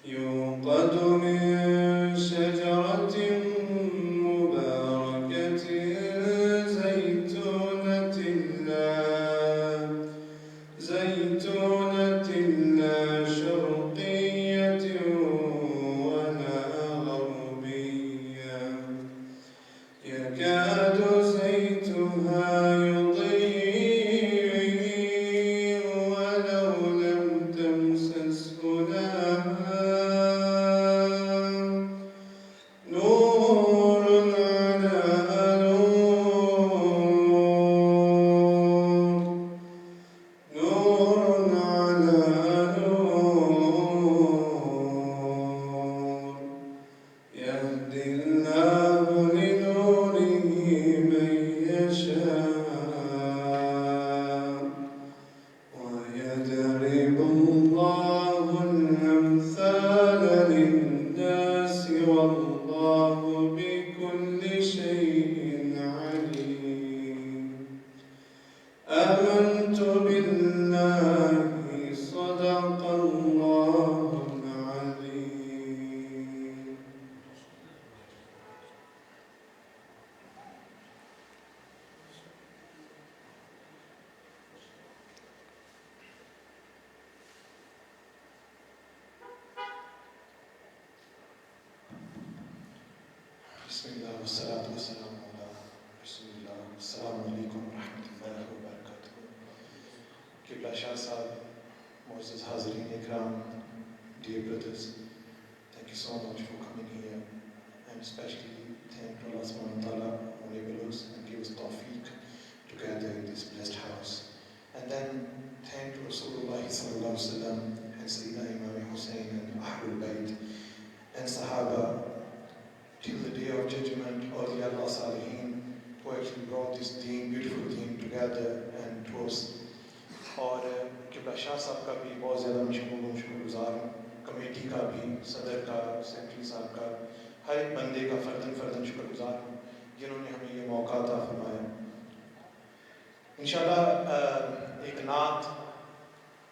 يوقد من شجرة مباركة زيتونة لا شرقية ولا غربية يكاد زيتها يضيء ولو لم تمسسه نار نور على نور يهدي الله لنوره من يشاء ويضرب الله الأمثال للناس والله بكل شيء عليم آمنت بالله صدق الله العظيم. بسم الله والصلاة والسلام على رسول الله. السلام عليكم ورحمة الله وبركاته. Qibla Shah Sahib, Moses Hazreen Ikram, dear brothers, thank you so much for coming here, and especially thank Allah subhanahu wa ta'ala who enabled us and gave us tawfiq to gather in this blessed house. And then thank Rasulullah sallallahu alaihi wasallam and Sayyidina Imam Hassain and Ahlul Bayt and Sahaba till the day of judgment, all the Allah Salihin who actually brought this deen, beautiful deen together and to us. और किबला शाह साहब का भी बहुत ज़्यादा शुक्रगुजार हूँ, committee का भी, सदर का, सेक्रेटरी साहब का, हर एक बंदे का फ़र्दन शुक्रगुजार हूँ जिन्होंने हमें ये मौका अता फरमाया। इंशाअल्लाह एक नात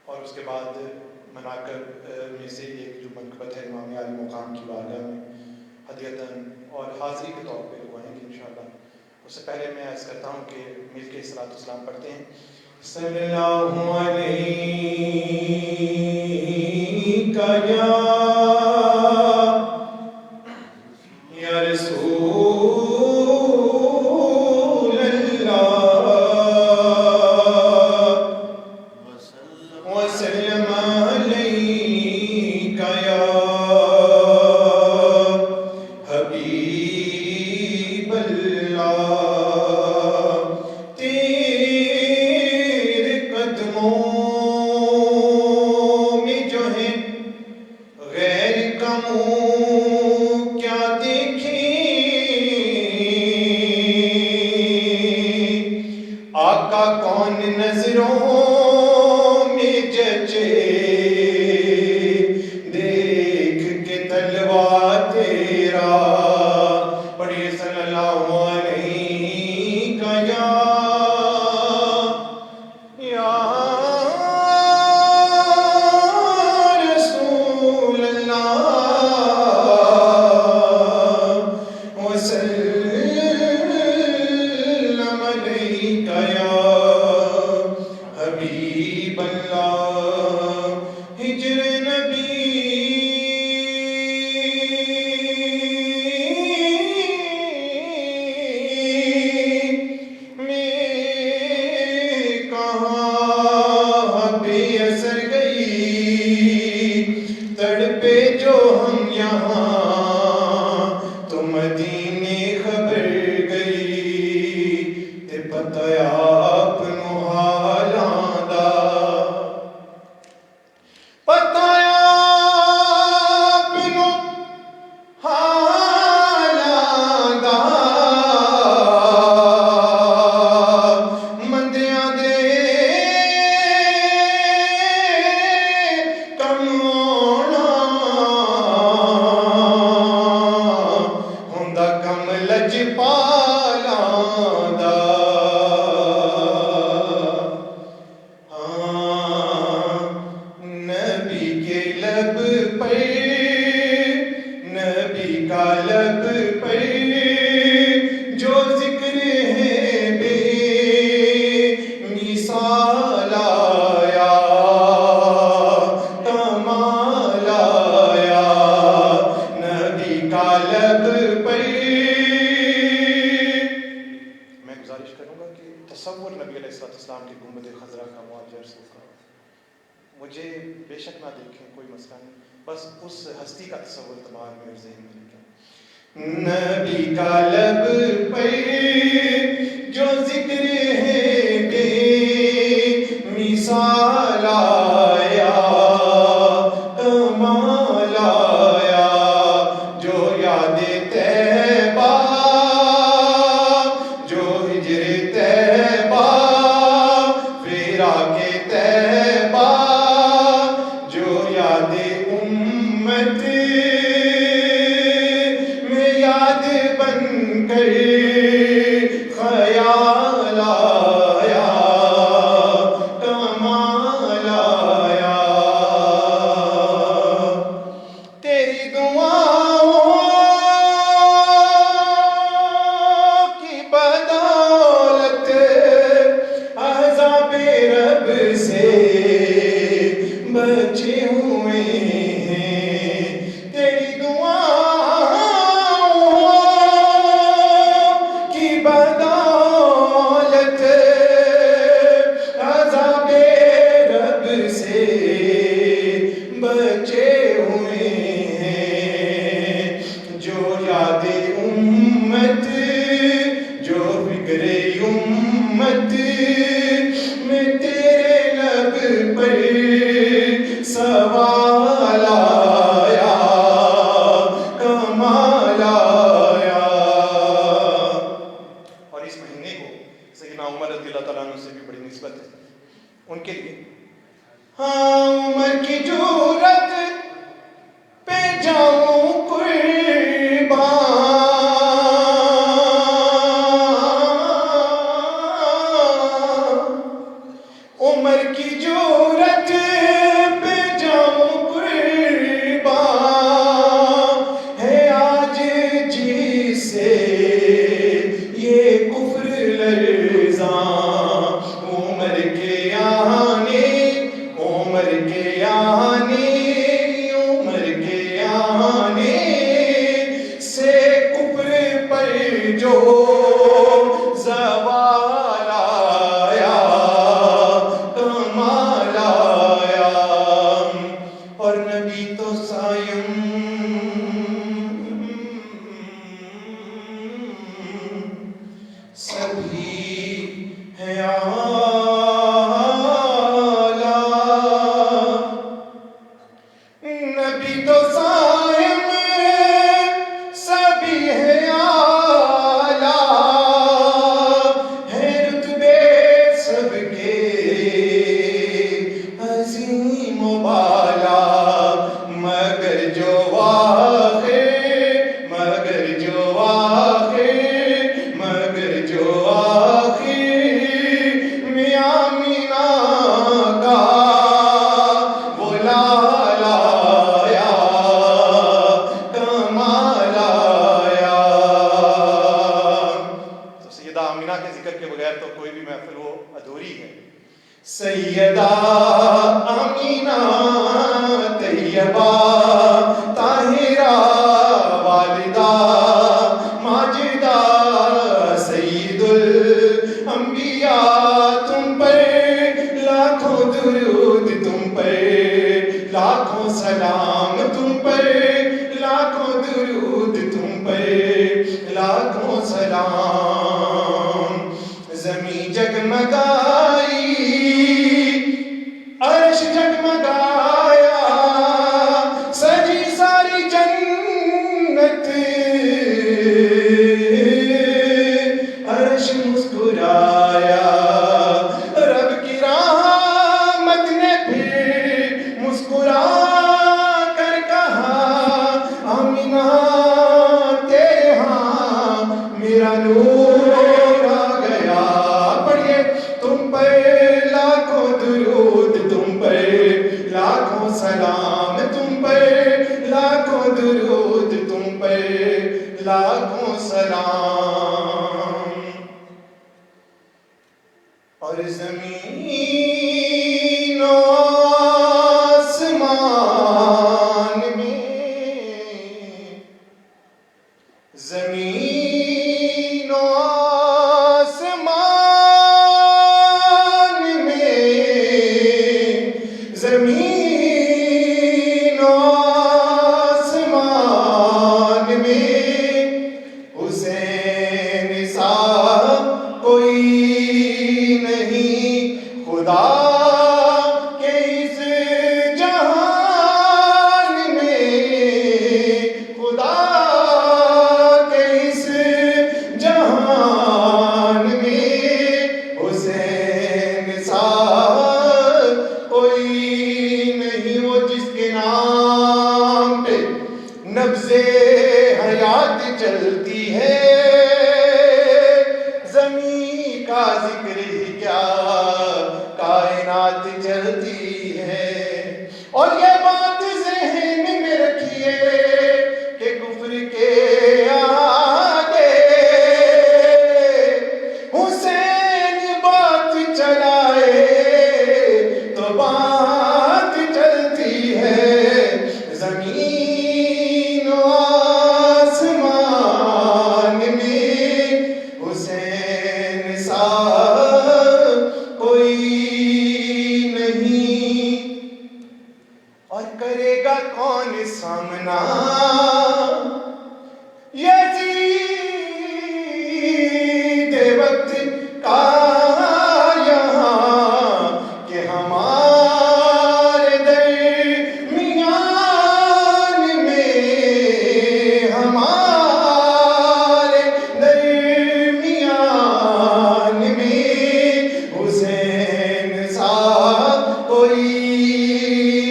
और उसके बाद मनाक़िब में से एक जो मनक़बत है इमाम आली मुक़ाम की बारगाह में हदियतन और हाज़री के तौर पे लगवाएंगे इंशाअल्लाह। उससे पहले मैं अर्ज़ करता हूँ कि मिल के सलातो सलाम पढ़ते हैं। सल्लल्लाहु अलैका या रसूल अल्लाह वसल्लम अलैका या हबीब अल्लाह तेरे कदमों में जो है गैर का मुँह क्या देखें, आका कौन नजरों में जचे, देख के तलवा तेरा। पढ़िए सल्लल्लाहु अलैका या रसूल अल्लाह वसल्लम अलैका या हबीब अल्लाह। तसव्वुर नबी अलैहिस्सलाम की गुंबद खज़रा का मुअज्जर सूखा, मुझे बेशक ना देखें कोई मसला नहीं, बस उस हस्ती का तसव्वुर दिमाग में और ज़हन में लेके नबी का लब पर जो जिक्र है बेमिसाल आया, कमाल आया, जो याद तैबा, जो हिजर तैबा, फिराके तैबा, जो याद उम्मत में याद बनकर ख्याल आया, कमाल आया। तेरी दुआओं की बदौलत अज़ाबे रब से बचे हुए हैं। तेरी दुआओं की बदौलत अज़ाबे रब से बचे हुए हैं। जो याद उम्मत, जो फिक्रे उम्मत में तेरे लब पर सवाल आया, कमाल आया। और इस महीने को सैयदना उमर रज़ियल्लाहु तआला अन्हु से भी बड़ी निस्बत है उनके लिए। हाँ, उमर की जूरत पे जाऊं कुर्बान, उमर की जूरत पे जाऊं कुर्बान, है आज जिसे ये कुफ्र लर्ज़ां। उमर के आने, उमर के आने, उमर के आने से कुफ्र पर जो ज़वाल आया, कमाल आया। और नबी तो सायम सभी है आला, नबी तो सायम सभी है आला, है रुतबे सबके अज़ीम वाला। मगर जो आखिर, मगर जो आखिर, मगर जो आखिर में आमीना का वो लाल आया, कमाल आया। तो सैयदा आमिना के जिक्र के बगैर तो कोई भी महफिल वो अधूरी है। सैयदा आमीना तैयबा ताहिरा वालिदा माजिदा सैयदुल अंबिया, तुम पर लाखों दुरूद, तुम पर लाखों सलाम, तुम पर लाखों दुरूद, तुम पर लाखों सलाम। ज़मीं जगमगाई, अर्श जगमगाया, सजी सारी जन्नत, अर्श मुस्कुराया। रब की रहमत ने फिर मुस्कुरा कर कहा, आमीना तेरे यहाँ मेरा नूर आ गया। पढ़िए, तुम पर लाखों दुरूद, तुम पर लाखों सलाम, तुम पर लाखों दुरूद, तुम पर लाखों सलाम। और ज़मीन और आसमान में, ज़मीन और आसमान कोई नहीं खुदा के इस जहान में, खुदा के इस जहान में हुसैन सा कोई नहीं। वो जिसके नाम पे नब्ज़े हयात चलती है, ज़मीं का जिक्र ही क्या कायनात चलती है। और ये बात ज़हन में रखिए कि कुफ्र के आगे हुसैन बात चलाए तो बात चलती है। ज़मीन और आसमान में हुसैन सा कोई नहीं। और करेगा कौन सामना यज़ीद वक्त का यहाँ कि हमारे दरमियान में, हमारे दरमियान में हुसैन सा कोई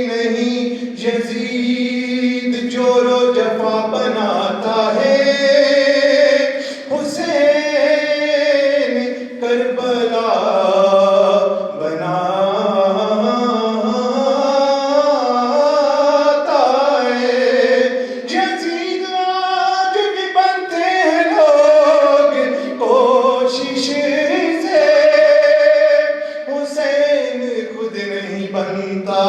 नहीं। यज़ीद जोरो जफा बनाता है, हुसैन करबला बनाता है। यज़ीद आज भी बनते हैं लोग कोशिश से, हुसैन खुद नहीं बनता,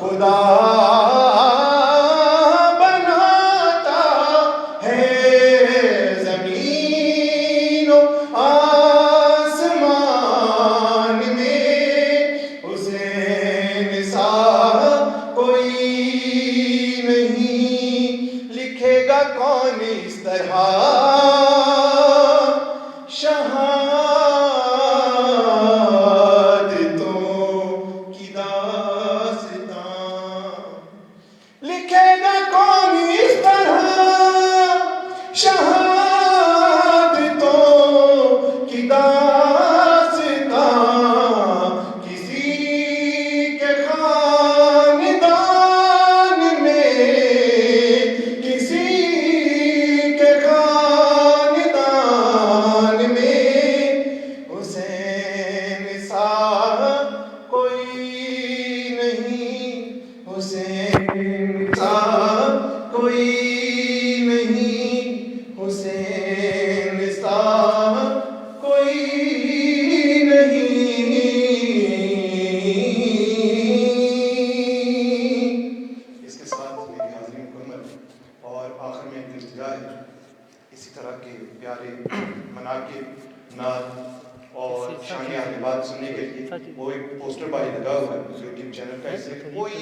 खुदा बनाता है। ज़मीन और आसमान में हुसैन सा कोई नहीं। लिखेगा कौन इस तरह शहादतों की दास्तां, लिखेगा कौन इस तरह शहादतों की दास्तां। किसी के खानदान में, किसी के खानदान में हुसैन सा कोई नहीं। हुसैन सा कोई नहीं। हुसैन सा कोई नहीं। इसके साथ मेरी हाज़िरी मुकम्मल। और आखिर में एक इल्तिजा है, इसी तरह के प्यारे मनाक़िब, नात और शान अहले बात सुनने के लिए वो एक पोस्टर बारी लगा हुआ है यूट्यूब चैनल का। इससे कोई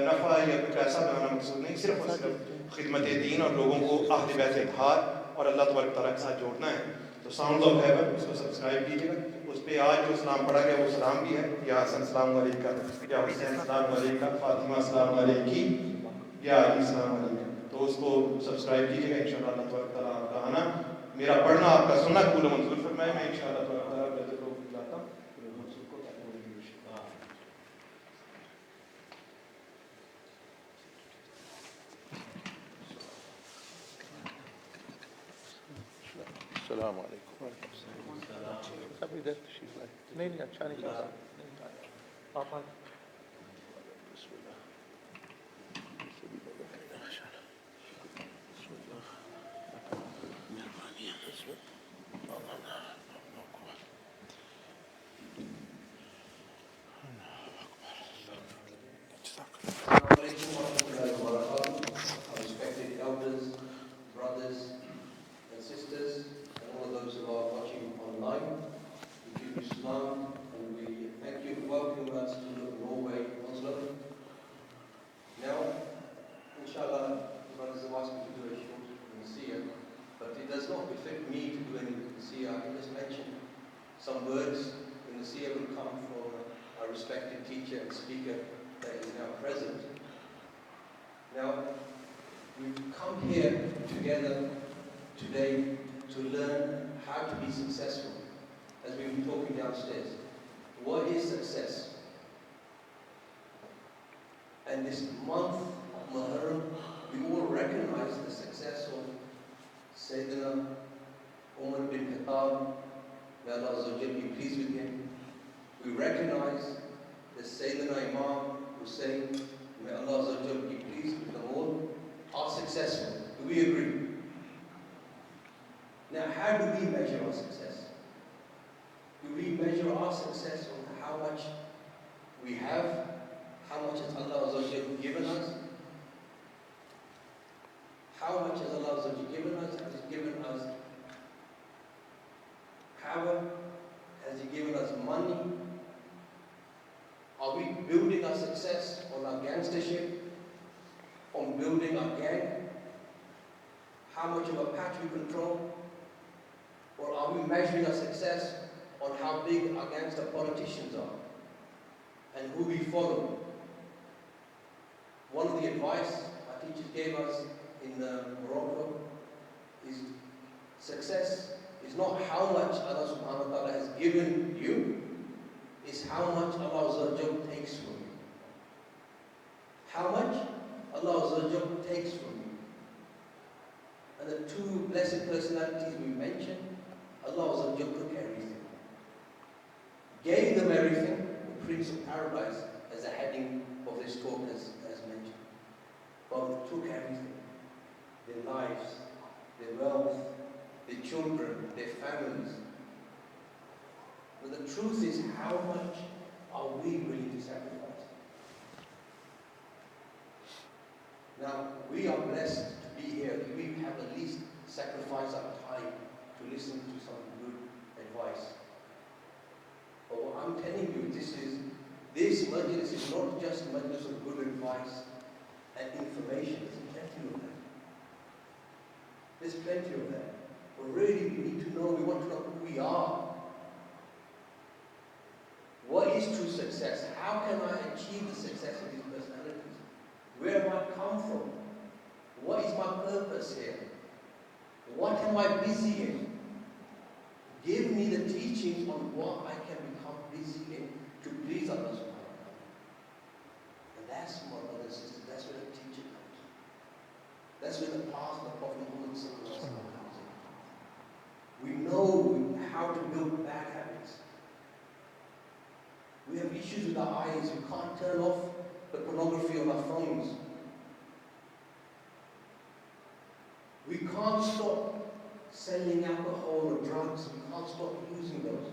नफ़ा या कोई पैसा बनाना मकसूद नहीं, सिर्फ और सिर्फ खिदमत दीन और लोगों को अहले बैत इत्तेहाद और अल्लाह तबारक तआला के साथ जोड़ना है। तो साउंड ऑफ हेवन उसको सब्सक्राइब कीजिएगा। उस पर आज जो सलाम पढ़ा गया वो सलाम भी है, या हसन सलाम अलैका, या हुसैन सलाम अलैका, फातिमा सलाम अलैकी, या अली सलाम अलैका। तो उसको सब्सक्राइब कीजिएगा। इंशाअल्लाह अल्लाह तबारक तआला आपका आना, मेरा पढ़ना, आपका सुनना कबूल मंजूर फरमाए। मैं इंशाअल्लाह तबारक तआला को बुलाता हूँ। अस्सलाम वालेकुम। सब इधर तशरीफ लाए। नहीं नहीं, अच्छा नहीं लगा। पापा Respected elders, brothers and sisters, and all of those who are watching online. We give you salam and we thank you for welcoming us to Norway, Oslo. Now, inshallah, the brothers have asked me to do a short nasiya, but it does not befit me to do any nasiya. I can just mention some words in the seer will come from our respected teacher and speaker that is now present. Now, we've come here together today to learn how to be successful, as we've been talking downstairs. What is success? And this month of Muharram, we all recognize the success of Sayyidina Umar bin Khattab, may Allah Azza wa Jal be pleased with him. We recognize that Sayyidina Imam Hassain, may Allah Azza wa Jal be pleased with them all, are successful. Do we agree? Now, how do we measure our success? Do we measure our success on how much we have? How much has Allah Azza wa Jal given us? How much has Allah Azza wa Jal given us? Has He given us power? Has He given us money? Are we building our success on our gangstership? On building our gang? How much of a patch we control? Or are we measuring our success on how big our gangster politicians are and who we follow? One of the advice our teachers gave us in Morocco is success is not how much Allah subhanahu wa ta'ala has given you, it's how much Allah Azza wa Jal takes from you. How much Allah Azza wa Jal takes from you. And the two blessed personalities we mentioned, Allah Azza wa Jal took everything. Gave them everything, the Prince of Paradise, as the heading of this talk as mentioned. But took everything. Their lives, their wealth, their children, their families. But the truth is, how much are we willing to sacrifice? Now, we are blessed to be here. We have at least sacrificed our time to listen to some good advice. But what I'm telling you, this majlis is not just a majlis of good advice and information. There's plenty of that. There's plenty of that. But really, we need to know, we want to know who we are. What is true success? How can I achieve the success of these personalities? Where have I come from? What is my purpose here? What am I busy in? Give me the teachings on what I can become busy in to please Allah subhanahu wa ta'ala. And that's, my brothers and sisters, that's where the teaching comes in. That's where the path of the Prophet Muhammad sallallahu alaihi wasallam comes in. We know how to build bad habits. We have issues with our eyes. We can't turn off the pornography on our phones. We can't stop selling alcohol or drugs. We can't stop using those.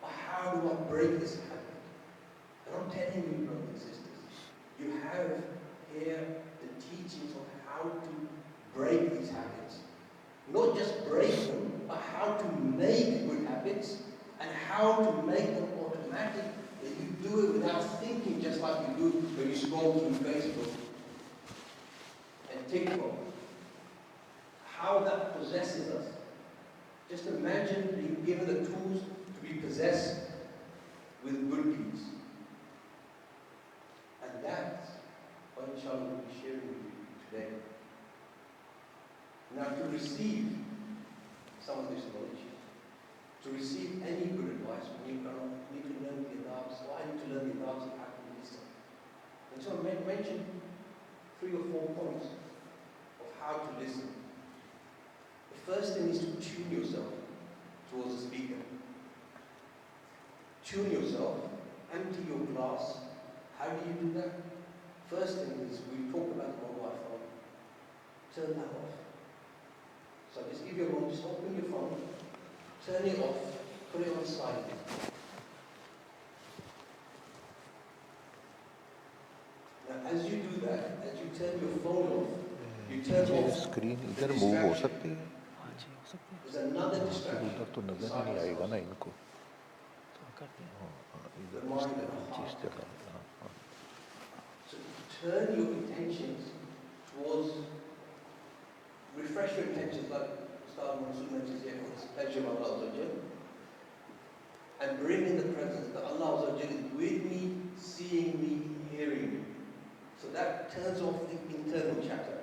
But how do I break this habit? And I'm telling you, brothers and sisters, you have here the teachings of how to break these habits. Not just break them, but how to make good habits and how to make them automatic. That you do it without thinking, just like you do when you scroll through Facebook and TikTok. How that possesses us. Just imagine being given the tools to be possessed with good deeds. And that's what inshallah we'll be sharing with you today. Now, to receive some of this knowledge, to receive any good advice, we need to learn the adabs. So I need to learn the adabs of how to listen. And so I mentioned 3 or 4 points of how to listen. The first thing is to tune yourself towards the speaker. Tune yourself, empty your glass. How do you do that? First thing is, we talk about the mobile phone. Turn that off. So just give you a moment, just open your phone, turn it off, put it on silent. Now as you do that, as you turn your phone off, you turn off screen the इधर move हो distraction. सकती है There's another फिर distraction. उधर तो नजर ही नहीं आएगा ना इनको इधर इस चीज जगह So turn your intentions towards, refresh your intentions, like Ustad Mansoor mentions here, for the pleasure of Allah. and bring in the presence that Allah is with me, seeing me, hearing me. So that turns off the internal chatter.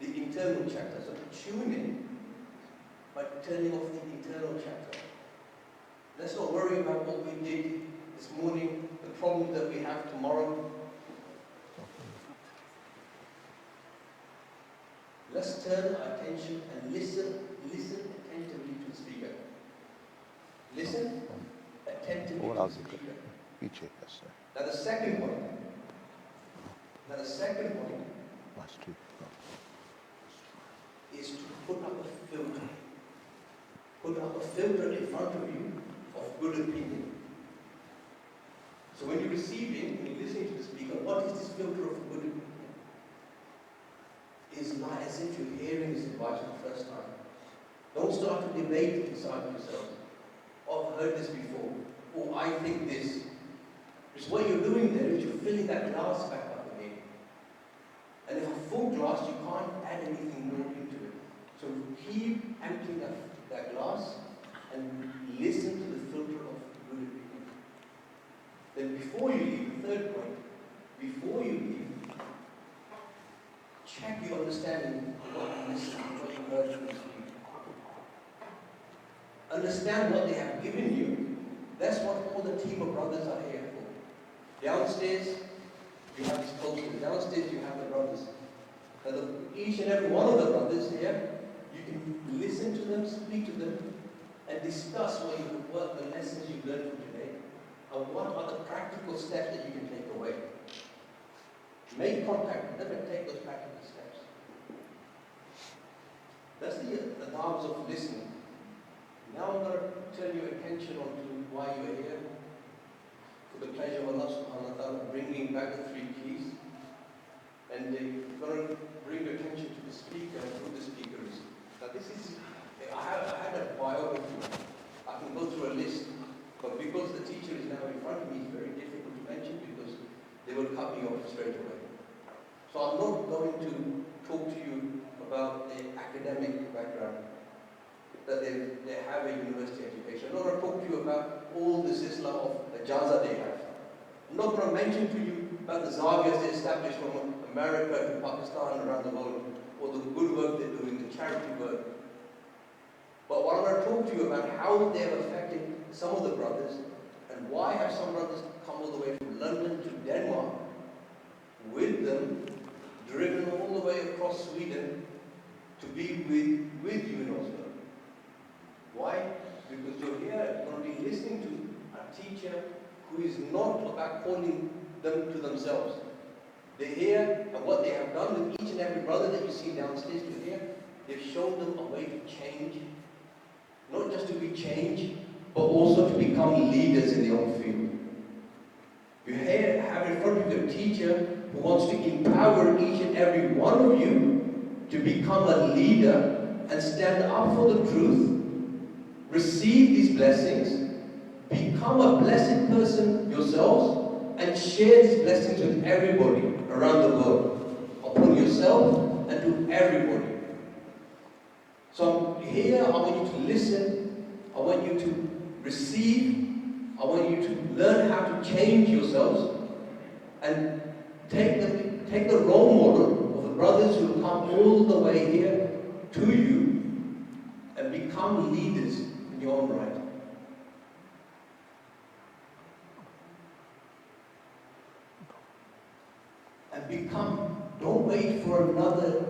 The internal chatter. So tune in by turning off the internal chatter. Let's not worry about what we did this morning, the problems that we have tomorrow. Let's turn our attention and listen attentively to the speaker. Listen attentively to the speaker. पीछे कैसे Now the second point. Mastery Is to put up a filter. Put up a filter in front of you of good opinion. So when you're receiving, when you're listening to the speaker, what is this filter of good opinion? It's like as if you're hearing this advice for the first time. Don't start to debate inside yourself. Oh, I've heard this before. Oh, I think this. Because what you're doing there is you're filling that glass back up again. And if a full glass, you can't add anything more into it. So keep emptying that glass and listen to the filter of good opinion. Then before you leave, the third point, before you leave, check your understanding of what you listened, what you heard from the speaker. Understand what they have given you. That's what all the team of brothers are here for. Downstairs, you have this poster. Downstairs, you have the brothers. Now, each and every one of the brothers here, you can listen to them, speak to them, and discuss what the lessons you've learned from today, and what are the practical steps that you can take away. Make contact, never take those practical steps. That's the knobs of listening. Now I'm going to turn your attention on to why you are here. For the pleasure of Allah subhanahu wa ta'ala, bringing back the three keys. And we're going to bring your attention to the speaker and who the speaker is. Now this is, I had a biography. I can go through a list. But because the teacher is now in front of me, it's very difficult to mention because they will cut me off straight away. So I'm not going to talk to you about their academic background, that they have a university education. I'm not going to talk to you about all the silsila of Ijaza they have. I'm not going to mention to you about the zawiyas they established from America to Pakistan and around the world, or the good work they're doing, the charity work. But what I'm going to talk to you about, how they have affected some of the brothers, and why have some brothers come all the way from London to Denmark with them, driven all the way across Sweden to be with you in Oslo. Why? Because you're here, you're going to be listening to a teacher who is not about calling them to themselves. They're here, and what they have done with each and every brother that you see downstairs to here, they've shown them a way to change. Not just to be changed, but also to become leaders in their own field. You have in front of you a teacher who wants to empower each and every one of you to become a leader and stand up for the truth, receive these blessings, become a blessed person yourselves, and share these blessings with everybody around the world, upon yourself and to everybody. So here I want you to listen, I want you to receive, I want you to learn how to change yourselves and take the role model of the brothers who have come all the way here to you and become leaders in your own right. And don't wait for another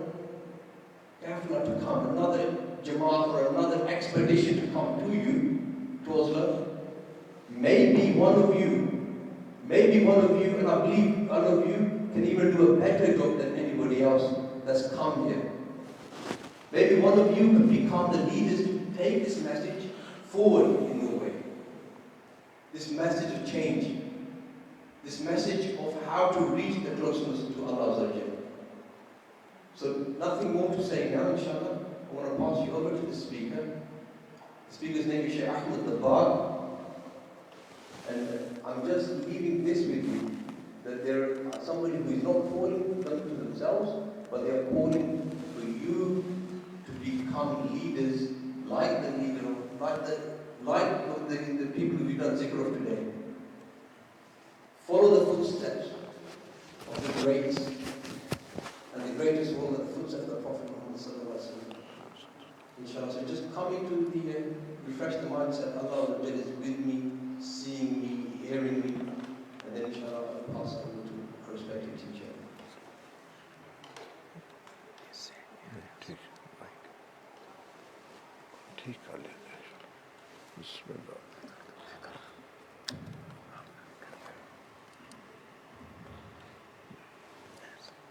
Kafla to come, another Jamaat or another expedition to come to you, to Oslo. Maybe one of you, and I believe one of you can even do a better job than anybody else that's come here. Maybe one of you can become the leaders to take this message forward in Norway. This message of change. This message of how to reach the closeness to Allah Azza wa Jalla. So nothing more to say now, inshallah. I want to pass you over to the speaker. The speaker's name is Sheikh Ahmed Dabag. And I'm just leaving this with you, that there are somebody who is not calling them to themselves, but they are calling for you to become leaders like the leader, like paper of today. Follow the footsteps of the greats, and the greatest of all the footsteps of the Prophet Muhammad sallallahu alaihi wasallam. Inshallah, so just coming to the refresh the mindset. Allah is with me, seeing me, hearing me, and then inshallah I'll pass on to our respected teacher.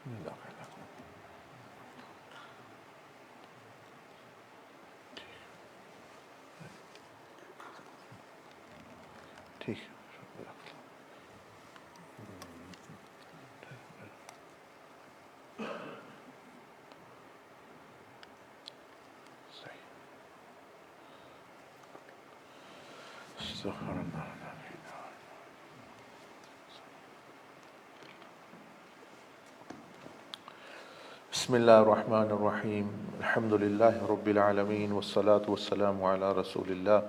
Bismillah. ठीक Bismillah ar-Rahman ar-Rahim. Alhamdulillahi Rabbil Alameen. Wassalatu wassalamu ala Rasulillah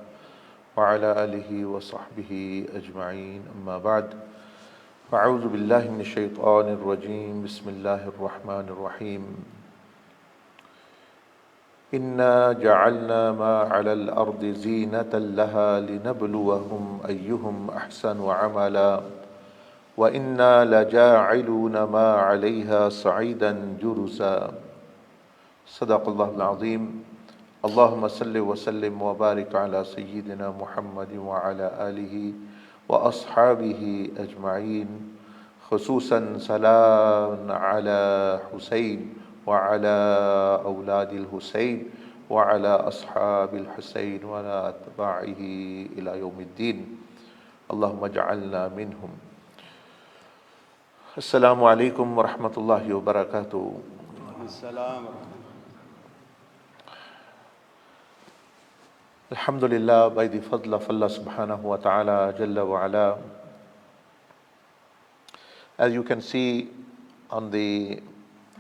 wa ala alihi wa sahbihi ajma'een. Amma ba'd. A'udhu billahi minash shaitanir rajim. Bismillahir Rahmanir Rahim. Inna ja'alna ma 'ala al-ardi zinatan laha linabluwahum ayyuhum ahsanu 'amala. وَإِنَّا لَجَاعِلُونَ مَا عَلَيْهَا صَعِيدًا جُرُزًا صدق الله العظيم. اللهم صل وسلم وبارك على سيدنا محمد وعلى آله وأصحابه أجمعين. خصوصا سلام على حسين وعلى أولاد الحسين وعلى أصحاب الحسين وعلى أتباعه إلى يوم الدين. اللهم اجعلنا منهم. Assalamu alaikum wa rahmatullahi wa barakatuh. Alhamdulillah, by the fadl of Allah subhanahu wa ta'ala jalla wa ala. As you can see on the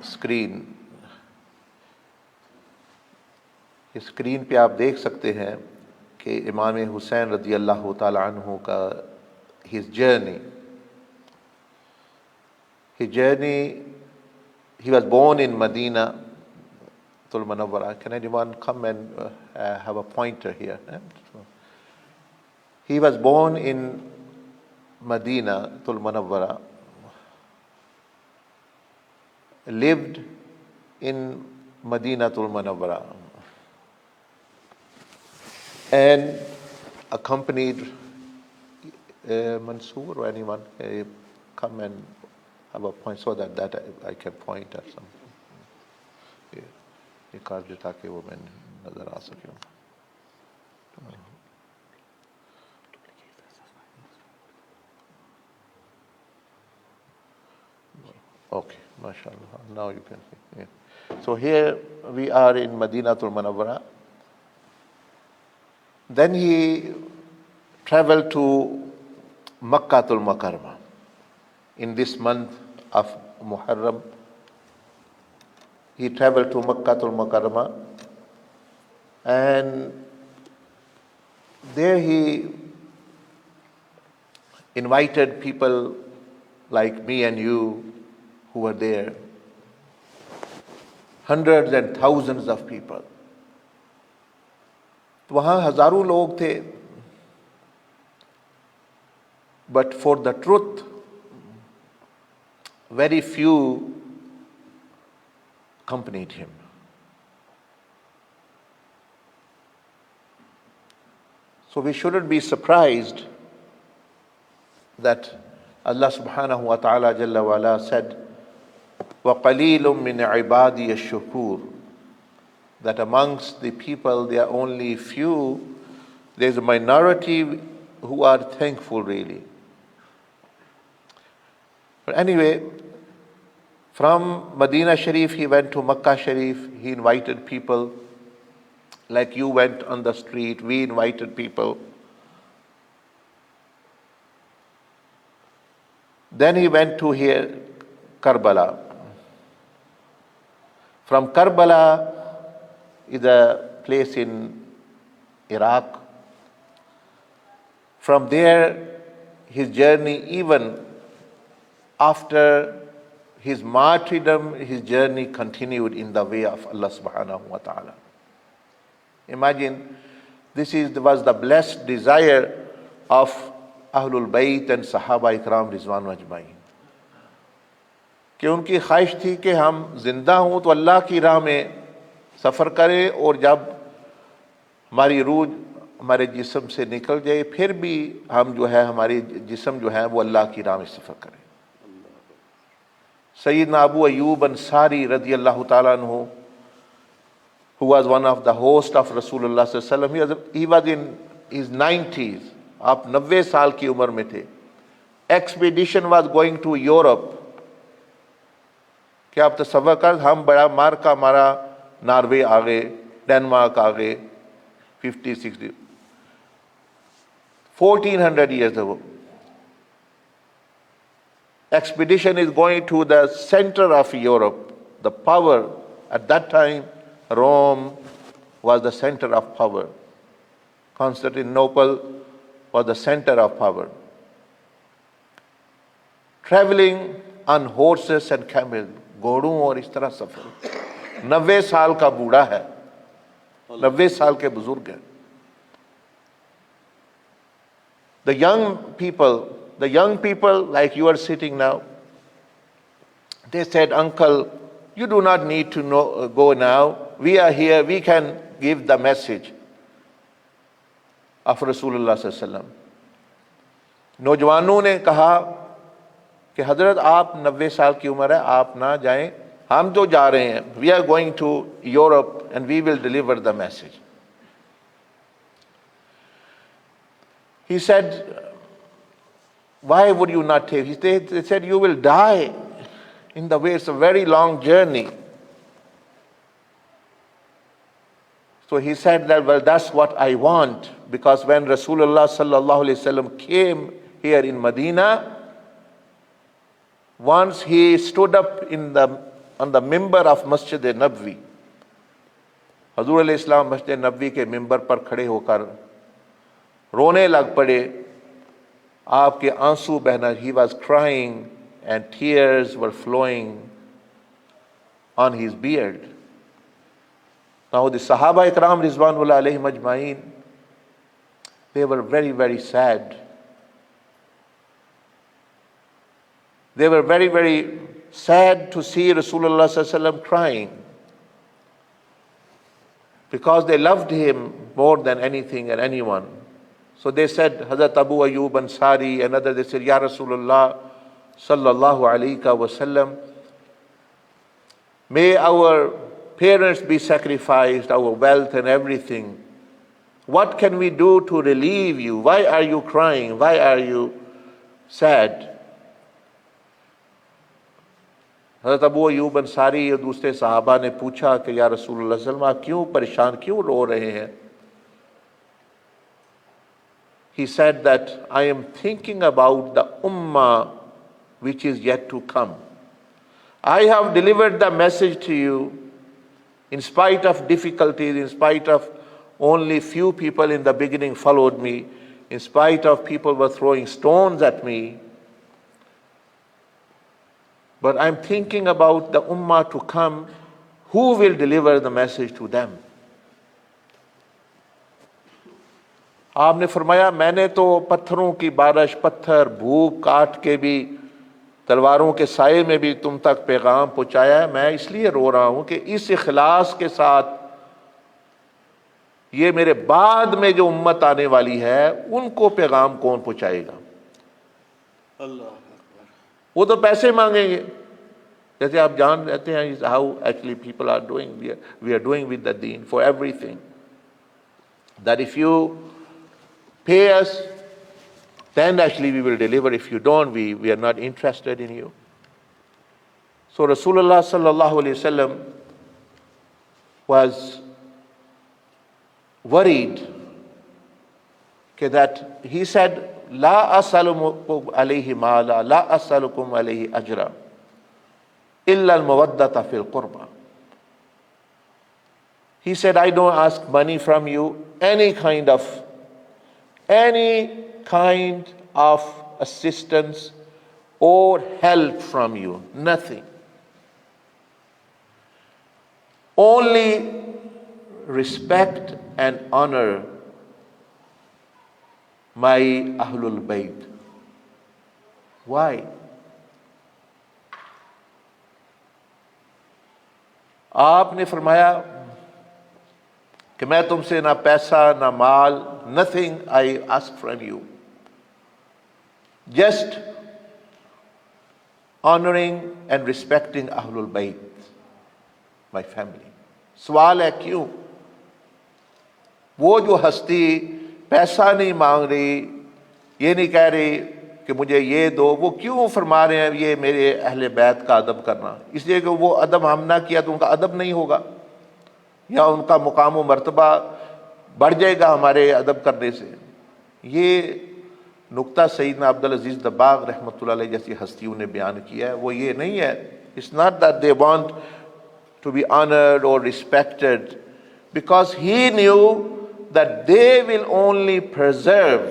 screen, इस screen पे आप देख सकते हैं कि इमाम हुसैन रज़ी अल्लाह ताला अन्हु का his journey, he was born in Medina Tul Munawwara. Can anyone come and have a pointer here? He was born in Medina Tul Munawwara, lived in Medina Tul Munawwara, and accompanied Mansoor or anyone come and have a point so that I can point at some. ये card जो ताकि वो मैं नजर आ सके. Okay, mashallah. Now you can see. Yeah. So here we are in Madinatul Munawwara. Then he traveled to Makkatul Mukarramah in this month of Muharram. He traveled to Makkatul Mukarramah, and there he invited people like me and you who were there, hundreds and thousands of people. वहाँ हजारों लोग थे, but for the truth, very few accompanied him. So we shouldn't be surprised that Allah subhanahu wa ta'ala jalla wa ala said, وَقَلِيلٌ مِّنْ عِبَادِيَ الشُّكُورِ, that amongst the people there are only few, there's a minority who are thankful really. But anyway, from Medina Sharif he went to Makkah Sharif. He invited people like you went on the street. We invited people. Then he went to here, Karbala. From Karbala is a place in Iraq. From there, his journey, even after his martyrdom, his journey continued in the way of Allah subhanahu wa ta'ala. Imagine, was the blessed desire of Ahlul Bayt and Sahaba Ikram Rizwan Ajmain. कि उनकी ख्वाहिश थी कि हम जिंदा हूँ तो अल्लाह की राह में सफ़र करें, और जब हमारी रूह हमारे जिस्म से निकल जाए फिर भी हम जो है, हमारी जिस्म जो है वो अल्लाह की राह में सफ़र करें. Sayyidina Abu Ayyub Ansari radiyallahu ta'ala anhu, who was one of the hosts of Rasulullah sallallahu alaihi wasallam, he was in his 90s, आप 90 साल की उम्र में थे. Expedition was going to Europe. क्या आप तसव्वुर कर, हम बड़ा मार का मारा नॉर्वे आ गए, डेनमार्क आ गए, 50-60 1400 years ago. Expedition is going to the center of Europe. The power at that time, Rome was the center of power. Constantinople was the center of power. Traveling on horses and camels, घोड़ों और इस तरह सफर. 90 साल का बूढ़ा है, 90 साल के बुजुर्ग हैं. The young people like you are sitting now, they said, Uncle, you do not need to go now. We are here, we can give the message of Rasulullah sallallahu alaihi wasallam. नौजवानों ने कहा कि हजरत आप 90 साल की उम्र है, आप ना जाएं, हम तो जा रहे हैं. We are going to Europe and we will deliver the message. He said, why would you not take? They said, you will die in the way. It's a very long journey. So he said that, well, that's what I want, because when Rasulullah sallallahu alaihi wasallam came here in Medina, once he stood up on the mimbar of Masjid Nabwi. हजूर अलैहि इस्लाम मस्जिद नबवी के मिंबर पर खड़े होकर रोने लग पड़े. आपके आंसू बहना, he was crying and tears were flowing on his beard. Now the Sahaba Ikram Rizwanullah alayhim ajma'in, they were very, very sad. They were very, very sad to see Rasulullah sallallahu alaihi wasallam crying, because they loved him more than anything and anyone. So they said, Hazrat Abu Ayyub Ansari and others, they said, Ya Rasulullah sallallahu alayhi wa sallam, may our parents be sacrificed, our wealth and everything. What can we do to relieve you? Why are you crying? Why are you sad? हज़रत Abu Ayyub Ansari और दूसरे सहाबा ने पूछा कि या रसूलुल्लाह सल्लल्लाहु अलैहि वसल्लम, आप क्यों परेशान, क्यों रो रहे हैं? He said that I am thinking about the ummah which is yet to come. I have delivered the message to you in spite of difficulties, in spite of only few people in the beginning followed me, in spite of people were throwing stones at me. But I'm thinking about the ummah to come, who will deliver the message to them. आपने फरमाया, मैंने तो पत्थरों की बारिश, पत्थर भूख काट के भी, तलवारों के साये में भी तुम तक पैगाम पहुंचाया है. मैं इसलिए रो रहा हूं कि इस इखलास के साथ ये मेरे बाद में जो उम्मत आने वाली है उनको पैगाम कौन पहुंचाएगा. अल्लाह, वो तो पैसे मांगेंगे. जैसे आप जान रहते हैं how actually people are doing, we are doing with the दीन for everything, that if you pay us, then actually we will deliver. If you don't, we are not interested in you. So Rasulullah sallallahu alaihi wasallam was worried that he said, La as'alukum alayhi mala, la as'alukum alayhi ajra, illa al-mawaddata fil qurba. He said, I don't ask money from you, any kind of any kind of assistance or help from you. Nothing. Only respect and honor my Ahlul Bayt. Why? आपने फरमाया कि मैं तुमसे ना पैसा ना माल, nothing I ask from you, just honoring and respecting Ahlul Bayt, my family. सवाल है क्यों? वो जो हस्ती पैसा नहीं मांग रही, ये नहीं कह रही कि मुझे ये दो, वो क्यों फरमा रहे हैं ये मेरे अहले बैत का अदब करना? इसलिए कि वो अदब हम ना किया तो उनका अदब नहीं होगा, या उनका मुकाम व मर्तबा बढ़ जाएगा हमारे अदब करने से। ये नुक्ता सैयदना अब्दुल अजीज दब्बाग रहमतुल्लाह अलैह जैसी हस्तियों ने बयान किया है, वो ये नहीं है। It's not that they want to be honoured और respected, because he knew that they will only preserve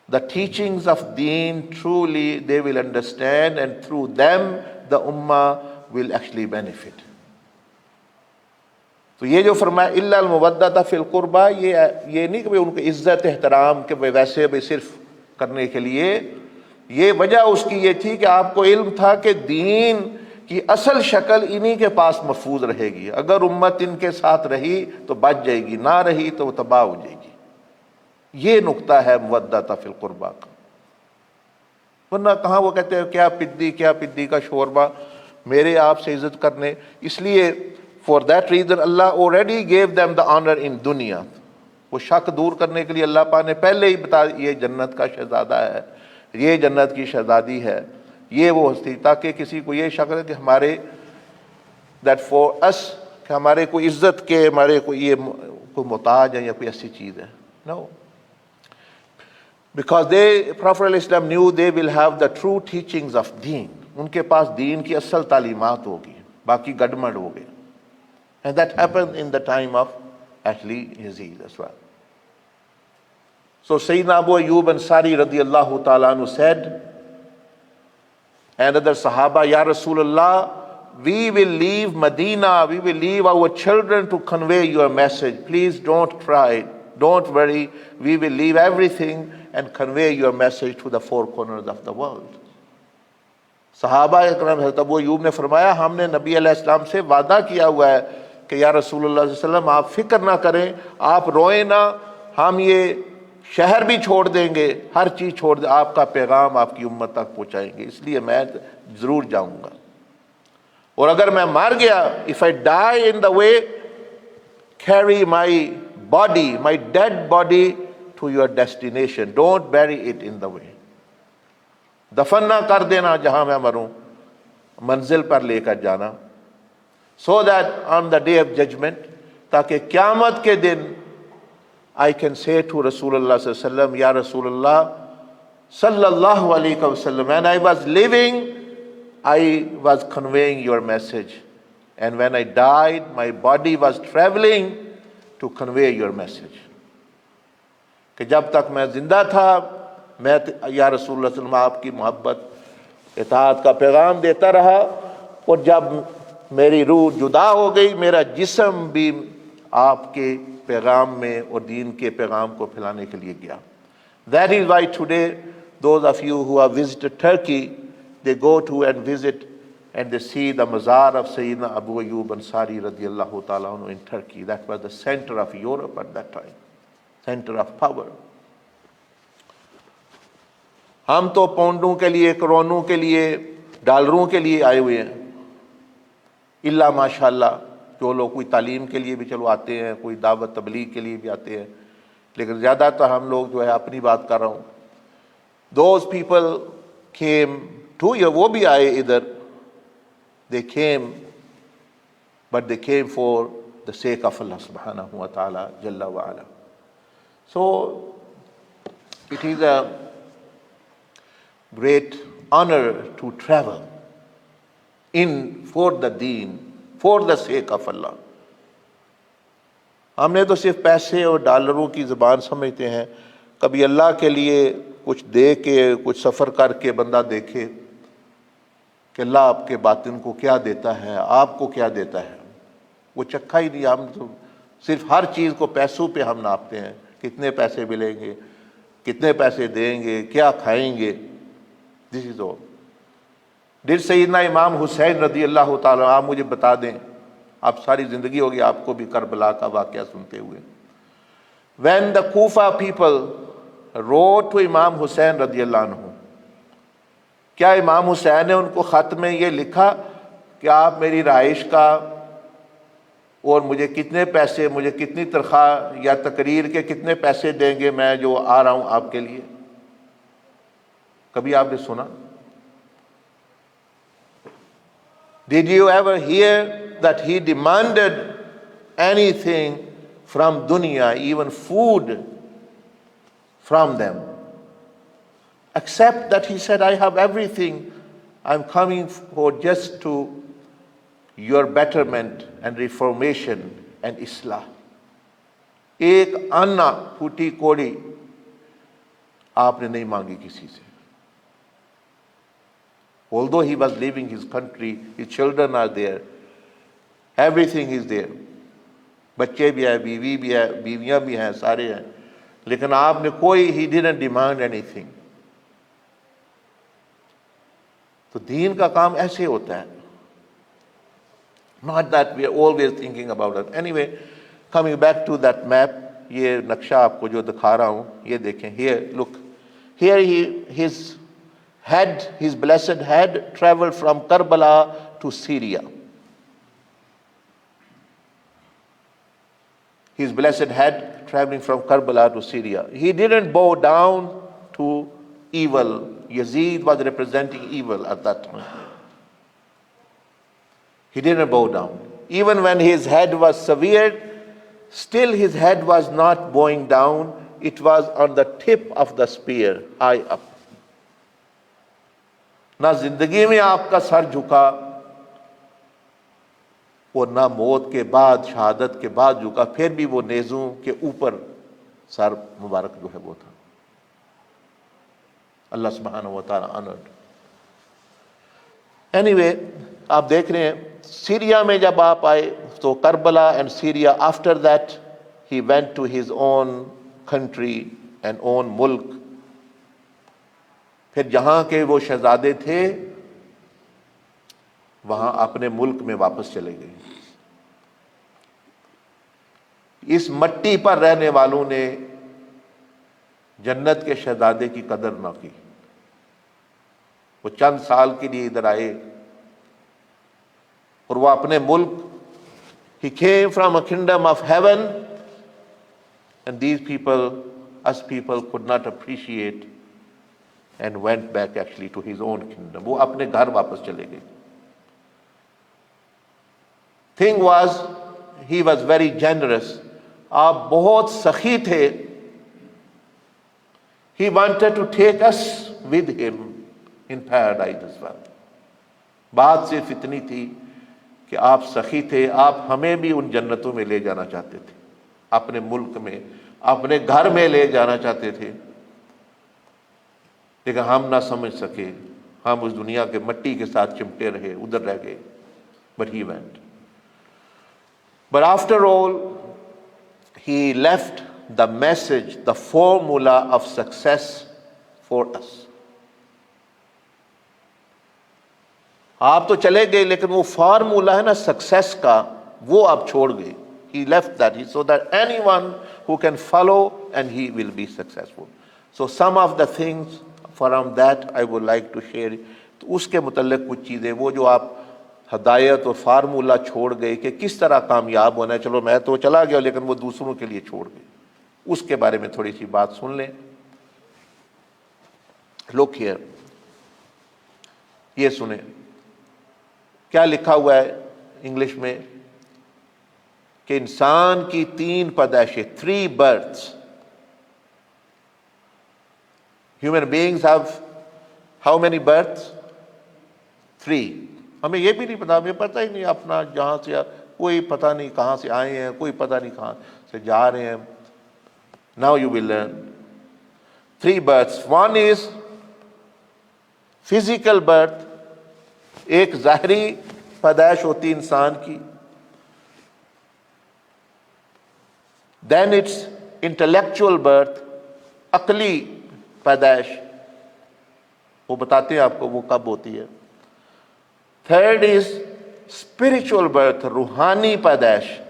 the teachings of deen, truly they will understand, and through them the ummah will actually benefit. तो ये जो फरमाया इल्ला अल मुवद्दता fill कुर्बा, ये नहीं कि भाई उनको इज्जत एहतराम के वैसे भी सिर्फ करने के लिए, ये वजह उसकी ये थी कि आपको इल्म था कि दीन कि असल शक्ल इन्हीं के पास महफूज रहेगी। अगर उम्मत इनके साथ रही तो बच जाएगी, ना रही तो वो तबाह हो जाएगी। ये नुक्ता है मुवद्दता फिल कुर्बा का। वरना कहाँ वो कहते हैं क्या पिद्दी का शोरबा मेरे आपसे इज्जत करने। इसलिए for that reason Allah already gave them the honour in दुनिया। वो शक दूर करने के लिए अल्लाह पाक ने पहले ही बता ये जन्नत का शहजादा है, ये जन्नत की शहजादी है, ये वो हस्ती, ताकि किसी को ये शक है कि हमारे दैट फॉर अस कि हमारे कोई इज्जत के हमारे कोई ये कोई मोहताज है या कोई ऐसी चीज़ है। No, because they prophet Islam knew they will have the true teachings of दीन। उनके पास दीन की असल तालीमात होगी, बाकी गड़बड़ हो गए। And that happened in the time of actually Yazid as well. So सैयदना अबू अय्यूब अंसारी रज़ियल्लाहु ताला अन्हु said, and other Sahaba, Ya Rasulullah, we will leave Medina, we will leave our children to convey your message. Please don't cry, don't worry, we will leave everything and convey your message to the four corners of the world. Sahaba इकराम हज़रत अबू अय्यूब ने फरमाया हमने नबी अलैहिस्सलाम से वादा किया हुआ है कि या रसूलुल्लाह सल्लल्लाहु अलैहि वसल्लम आप फिक्र ना करें, आप रोए ना, हम ये शहर भी छोड़ देंगे, हर चीज़ छोड़ दे, आपका पैगाम आपकी उम्मत तक पहुँचाएंगे, इसलिए मैं ज़रूर जाऊँगा। और अगर मैं मर गया, if I die in the way, carry my body, my dead body to your destination, don't bury it in the way. दफन ना कर देना जहाँ मैं मरूँ, मंजिल पर लेकर जाना, so that on the day of judgement, ताकि क़यामत के दिन I can say to Rasulullah sallallahu alaihi wasallam, Ya Rasulullah sallallahu alaihi wasallam, when I was living, I was conveying your message, and when I died, my body was traveling to convey your message. कि जब तक मैं जिंदा था, मैं या रसूलुल्लाह सल्लल्लाहु अलैहि वसल्लम आपकी मोहब्बत इताअत का पैगाम देता रहा, और जब मेरी रूह जुदा हो गई, मेरा जिस्म भी आपके पैगाम में और दीन के पैगाम को फैलाने के लिए गया। That is why today those of you who have visited Turkey, they go to and visit and they see the mazar of Sayyidina Abu Ayyub Ansari radiyallahu ta'ala anhu in Turkey. That was the center of Europe at that time, center of power. हम तो पौंडों के लिए, करोनों के लिए, डॉलरों के लिए आए हुए हैं। इल्ला माशाल्लाह जो लोग कोई तालीम के लिए भी चलो आते हैं, कोई दावत तबलीग के लिए भी आते हैं, लेकिन ज़्यादातर हम लोग जो है अपनी बात कर रहा हूँ, दोज पीपल केम टू ये, वो भी आए इधर, they came but they came for the sake of Allah सुब्हानहू व तआला जल्ला व अला। So it is a great honor to travel in for the deen, for the sake of Allah. हमने तो सिर्फ पैसे और डॉलरों की ज़बान समझते हैं। कभी अल्लाह के लिए कुछ दे के, कुछ सफ़र करके बंदा देखे कि अल्लाह आपके बातिन को क्या देता है, आपको क्या देता है, वो चखा ही नहीं। हम तो सिर्फ हर चीज़ को पैसों पे हम नापते हैं, कितने पैसे मिलेंगे, कितने पैसे देंगे, क्या खाएंगे। This is all. डिड सैयदना इमाम हुसैन रदी अल्लाह ताला, आप मुझे बता दें, आप सारी ज़िंदगी होगी आपको भी करबला का वाक़या सुनते हुए। When the Kufa people wrote to Imam Hussain रदी अल्लाह अन्हु, क्या इमाम हुसैन ने उनको ख़त में ये लिखा कि आप मेरी रहाइश का और मुझे कितने पैसे, मुझे कितनी तनख्वाह या तकरीर के कितने पैसे देंगे मैं जो आ रहा हूँ आपके लिए? कभी आपने सुना? Did you ever hear that he demanded anything from dunya, even food from them? Except that he said, I have everything, I'm coming for just to your betterment and reformation and islah. एक अन्ना फूटी कोड़ी आपने नहीं मांगी किसी से। Although he was leaving his country, his children are there, everything is there, बच्चे भी हैं, बीवी भी है, बीवियां भी हैं, सारे हैं, लेकिन आपने कोई, he didn't demand anything। तो दीन का काम ऐसे होता है, not that we are always thinking about it। Anyway, coming back to that map, ये नक्शा आपको जो दिखा रहा हूँ, ये देखें, here look, here his head, his blessed head traveled from Karbala to Syria। His blessed head traveling from Karbala to Syria। He didn't bow down to evil। Yazid was representing evil at that time। He didn't bow down. Even when his head was severed, still his head was not bowing down, it was on the tip of the spear, high up। ना जिंदगी में आपका sir झुका और ना मौत के बाद, शहादत के बाद झुका, फिर भी वो नेज़ों के ऊपर सर मुबारक जो है वो था। अल्लाह सुब्हानहू व तआला ऑनर्ड। एनीवे, आप देख रहे हैं सीरिया में जब आप आए तो Karbala and Syria, after that he went to his own country and own मुल्क। फिर जहां के वो शहजादे थे वहां अपने मुल्क में वापस चले गए। इस मट्टी पर रहने वालों ने जन्नत के शहजादे की कदर ना की। वो चंद साल के लिए इधर आए और वो अपने मुल्क, he came from a kingdom of heaven and these people, us people could not appreciate and went back actually to his own kingdom। वो अपने घर वापस चले गए। Thing was, he was very generous। आप बहुत सखी थे। He wanted to take us with him in paradise as well। बात सिर्फ इतनी थी कि आप सखी थे, आप हमें भी उन जन्नतों में ले जाना चाहते थे, अपने मुल्क में, अपने घर में ले जाना चाहते थे, लेकिन हम ना समझ सके। हम उस दुनिया के मट्टी के साथ चिमटे रहे, उधर रह गए। But he went। But after all, he left the message, the formula of success for us। आप तो चले गए लेकिन वो फार्मूला है ना सक्सेस का, वो आप छोड़ गए। He left that so that anyone who can follow and he will be successful। So some of the things from that I would like to share। तो उसके मुतल्लिक़ कुछ चीज़ें, वो जो आप हदायत और फार्मूला छोड़ गए कि किस तरह कामयाब होना है, चलो मैं तो चला गया लेकिन वो दूसरों के लिए छोड़ गए, उसके बारे में थोड़ी सी बात सुन लें। Look here, ये सुने क्या लिखा हुआ है इंग्लिश में कि इंसान की 3 पैदाइशें, 3 births। Human beings have how many births? 3। हमें ये भी नहीं पता, हमें पता ही नहीं अपना, जहाँ से कोई पता नहीं कहाँ से आए हैं, कोई पता नहीं कहाँ। से जा रहे हैं. Now you will learn 3 births. One is physical birth, एक ज़ाहरी पैदाइश होती इंसान की. Then it's intellectual birth, अकली पैदाइश, वो बताते हैं आपको वो कब होती है. Third is spiritual birth, रूहानी पैदाइश.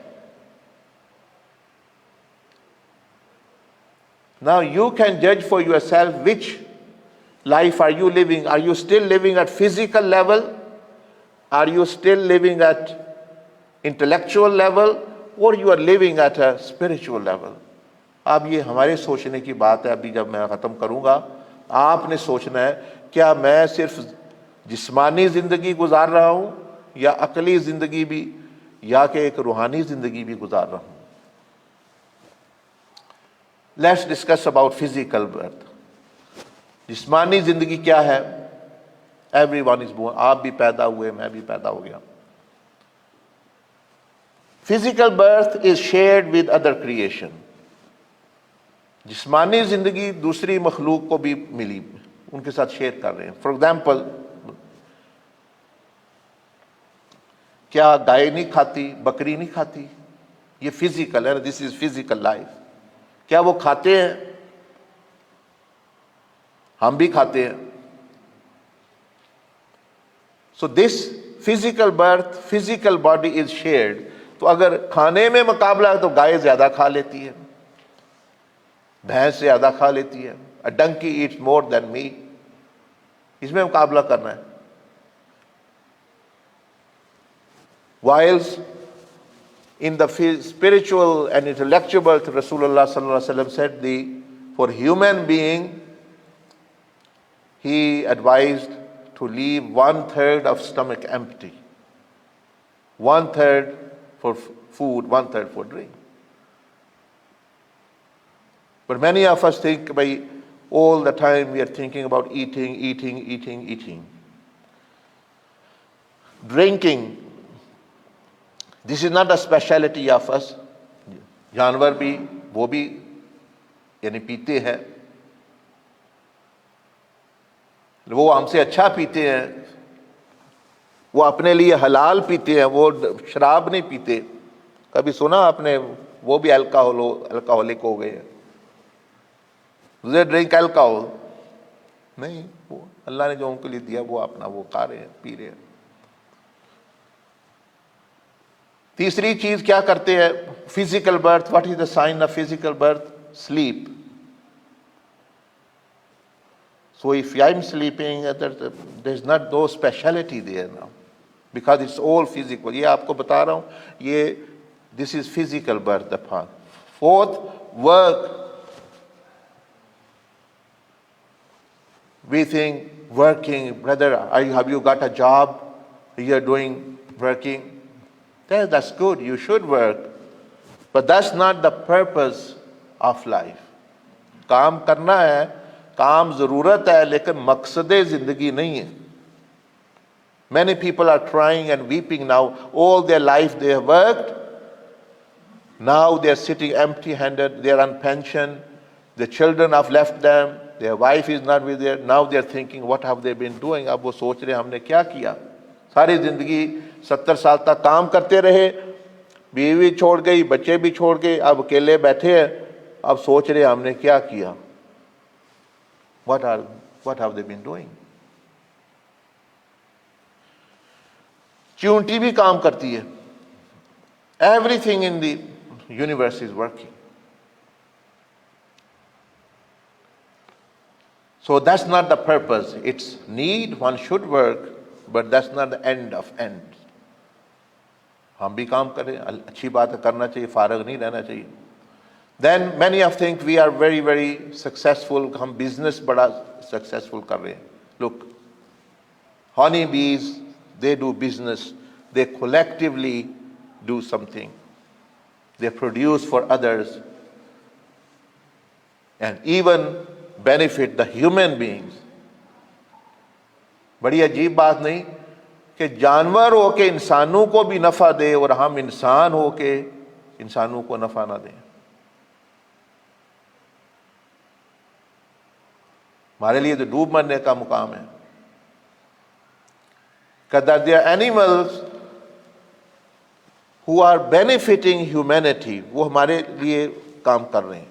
Now you can judge for yourself which life are you living. Are you still living at physical level? Are you still living at intellectual level? Or you are living at a spiritual level? अब ये हमारे सोचने की बात है. अभी जब मैं ख़त्म करूँगा आपने सोचना है क्या मैं सिर्फ जिस्मानी ज़िंदगी गुजार रहा हूँ या अकली ज़िंदगी भी, या कि एक रूहानी ज़िंदगी भी गुजार रहा हूँ. Let's discuss about physical birth. जिस्मानी ज़िंदगी क्या है? Everyone is born. आप भी पैदा हुए, मैं भी पैदा हो गया. Physical birth is shared with other creation. जिस्मानी ज़िंदगी दूसरी मखलूक को भी मिली, उनके साथ शेयर कर रहे हैं. फॉर एग्जाम्पल, क्या गाय नहीं खाती, बकरी नहीं खाती? ये फिजिकल है, दिस इज फिजिकल लाइफ. क्या वो खाते हैं? हम भी खाते हैं. So this physical birth, physical body is shared. तो अगर खाने में मुकाबला है तो गाय ज्यादा खा लेती है, भैंस ज्यादा खा लेती है. A donkey eats more than me. इसमें मुकाबला करना है. Whilst in the spiritual and intellectual birth, Rasulullah sallallahu alaihi wasallam said for human being, he advised to leave 1/3 of stomach empty, 1/3 for food, 1/3 for drink. But many of us think by all the time we are thinking about eating. Drinking, this is not a speciality of us. जानवर भी वो भी यानी पीते हैं, वो हमसे अच्छा पीते हैं, वो अपने लिए हलाल पीते हैं, वो शराब नहीं पीते. कभी सुना आपने वो भी अल्कोहलिक हो गए हैं? दे ड्रिंक अल्कोहल नहीं, वो अल्लाह ने जो उनके लिए दिया वो अपना वो खा रहे हैं, पी रहे हैं. तीसरी चीज क्या करते हैं? Physical birth. What is the sign of physical birth? Sleep. So if I am sleeping, there is not no speciality there now, because it's all physical. ये आपको बता रहा हूं, ये this is physical birth. The fourth, work. We think working, brother, have you got a job? You are doing working. That's good. You should work, but that's not the purpose of life. काम करना है, काम जरूरत है, लेकिन मकसद जिंदगी नहीं है. Many people are crying and weeping now. All their life they have worked. Now they are sitting empty-handed. They are on pension. The children have left them. Their wife is not with them. Now they are thinking, what have they been doing? अब वो सोच रहे हमने क्या किया. सारी जिंदगी 70 साल तक काम करते रहे, बीवी छोड़ गई, बच्चे भी छोड़ गए, अब अकेले बैठे हैं, अब सोच रहे हमने क्या किया. What have they been doing? चींटी भी काम करती है. Everything in the universe is working. So that's not the purpose. It's need, one should work, but that's not the end of ends. हम भी काम करें, अच्छी बात है, करना चाहिए, फारग नहीं रहना चाहिए. Then many of think we are very very successful. हम business बड़ा successful कर रहे हैं. Look, honey bees, they do business. They collectively do something. They produce for others and even benefit the human beings. बड़ी अजीब बात नहीं कि जानवर हो के इंसानों को भी नफा दे और हम इंसान हो के इंसानों को नफा ना दें. हमारे लिए तो डूब मरने का मुकाम है। That there are animals who are benefiting humanity, वो हमारे लिए काम कर रहे हैं।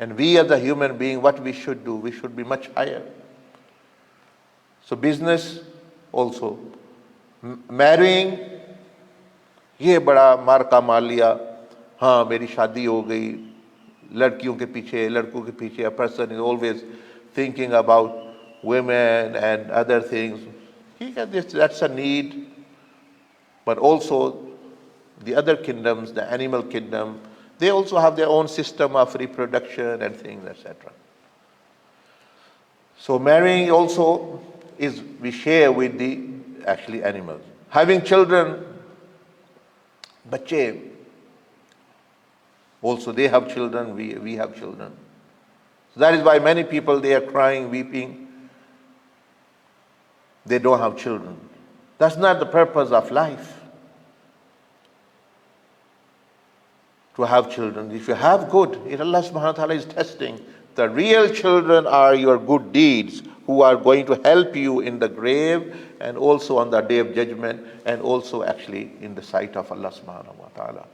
And we as a human being, what we should do, we should be much higher. So business also, marrying, ये बड़ा मार का मार लिया, हाँ मेरी शादी हो गई, लड़कियों के पीछे, लड़कों के पीछे, a person is always thinking about women and other things. That's a need. But also the other kingdoms, the animal kingdom, they also have their own system of reproduction and things, etc. So marrying also is, we share with the actually animals. Having children, bache, also they have children, we have children. So that is why many people, they are crying, weeping. They don't have children. That's not the purpose of life, to have children. If you have good, Allah subhanahu wa ta'ala is testing. The real children are your good deeds, who are going to help you in the grave and also on the day of judgment, and also actually in the sight of Allah subhanahu wa ta'ala.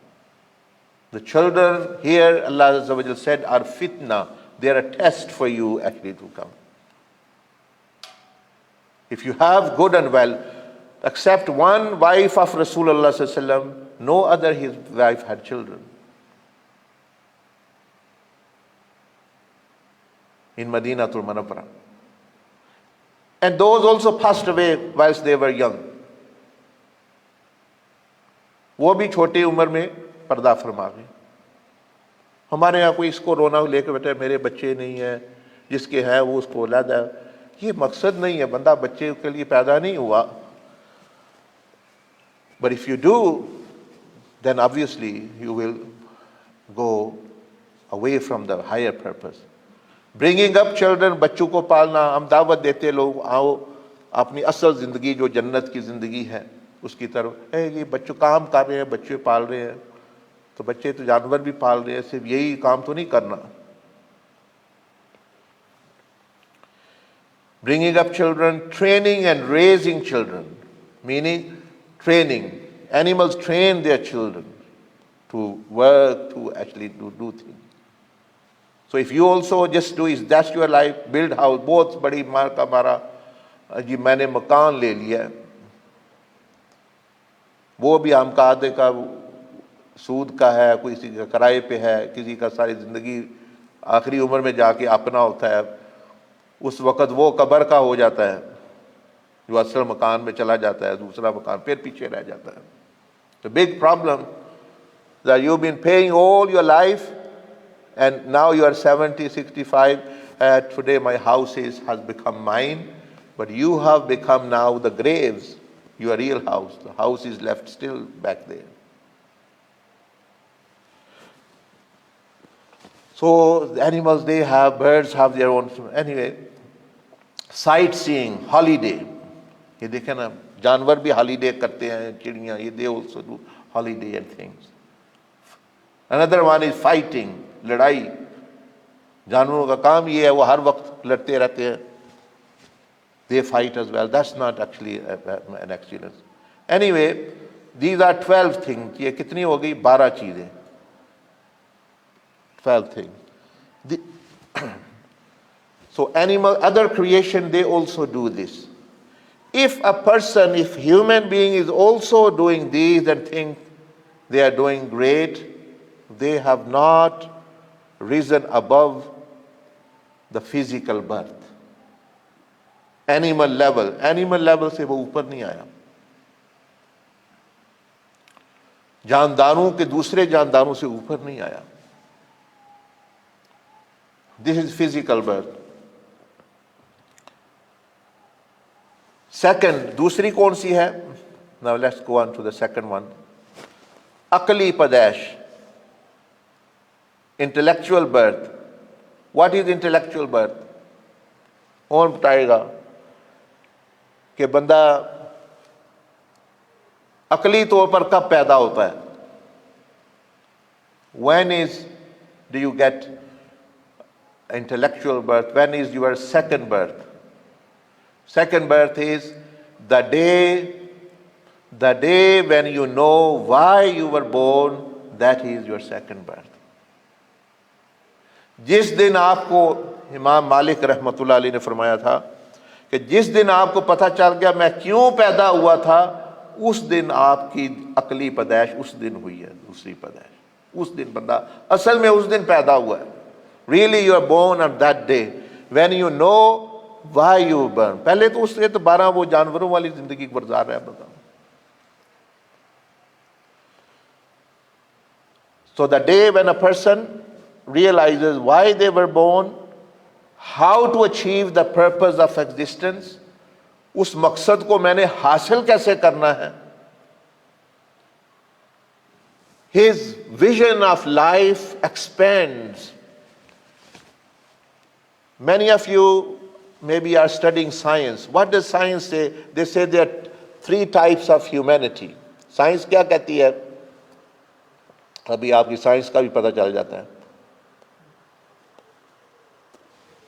The children here, Allah Azza wa Jal said, are fitna. They are a test for you actually to come. If you have good and well, except one wife of Rasulullah sallallahu alaihi wasallam, no other his wife had children. In Madinatul Munawwarah. And those also passed away whilst they were young. वो भी छोटी उम्र में पर्दा फरमा गए। हमारे यहाँ कोई इसको रोना लेकर बैठा, मेरे बच्चे नहीं हैं, जिसके हैं वो उसको औलाद है। ये मकसद नहीं है, बंदा बच्चे के लिए पैदा नहीं हुआ। But if you do, then obviously you will go away from the higher purpose. Bringing up children, बच्चों को पालना, हम दावत देते लोग, आओ अपनी असल ज़िंदगी जो जन्नत की ज़िंदगी है उसकी तरफ। ये बच्चों काम कर रहे हैं, बच्चे पाल रहे हैं, तो बच्चे तो जानवर भी पाल रहे हैं, सिर्फ यही काम तो नहीं करना। Bringing up children, training and raising children, meaning training. Animals train their children to work, to actually do things. So if you also just do is that's your life, build house, बहुत बड़ी मार का मारा जी मैंने मकान ले लिया, वो भी हम का आधे का सूद का है, किसी का किराए पे है, किसी का सारी ज़िंदगी आखिरी उम्र में जाके अपना होता है, उस वक़्त वो कब्र का हो जाता है, जो असल मकान में चला जाता है, दूसरा मकान फिर पीछे रह जाता है। The big problem that you've been paying all your life and now you are 70, 65, today my house has become mine, but you have become now the graves, your real house. The house is left still back there. So the animals, they have, birds have their own. Anyway, sightseeing, holiday. ये देखें ना, जानवर भी holiday करते हैं, चिड़ियाँ, ये they also do holiday and things. Another one is fighting, लड़ाई। जानवरों का काम ये है, वो हर वक्त लड़ते रहते हैं। They fight as well. That's not actually an accident. Anyway, these are 12 things. ये कितनी हो गई? 12 चीजें। 12 things. So animal, other creation, they also do this. If a person, if human being is also doing these and think they are doing great, they have not risen above the physical birth. Animal level से वो ऊपर नहीं आया। जानदारों के दूसरे जानदारों से ऊपर नहीं आया। This is physical birth. Second, दूसरी कौन सी है? Now let's go on to the second one. अकली पैदाइश, intellectual birth. What is intellectual birth? कौन बताएगा कि बंदा अकली तौर पर कब पैदा होता है? When do you get intellectual birth, when is your second birth? Second birth is the day when you know why you were born, that is your second birth. जिस दिन आपको, इमाम मालिक रहमतुल्लाह अलैह ने फरमाया था कि जिस दिन आपको पता चल गया मैं क्यों पैदा हुआ था, उस दिन आपकी अकली पैदाइश उस दिन हुई है, दूसरी पैदाइश उस दिन बंदा असल में उस दिन पैदा हुआ है. Really you are born on that day when you know why you were born. पहले तो उससे तो 12 वो जानवरों वाली जिंदगी गुजार रहा है बताओ. So the day when a person realizes why they were born, how to achieve the purpose of existence, उस मकसद को मैंने हासिल कैसे करना है, his vision of life expands. Many of you maybe are studying science. What does science say? They say there are 3 types of humanity. Science क्या कहती है? अभी आपकी साइंस का भी पता चल जाता है.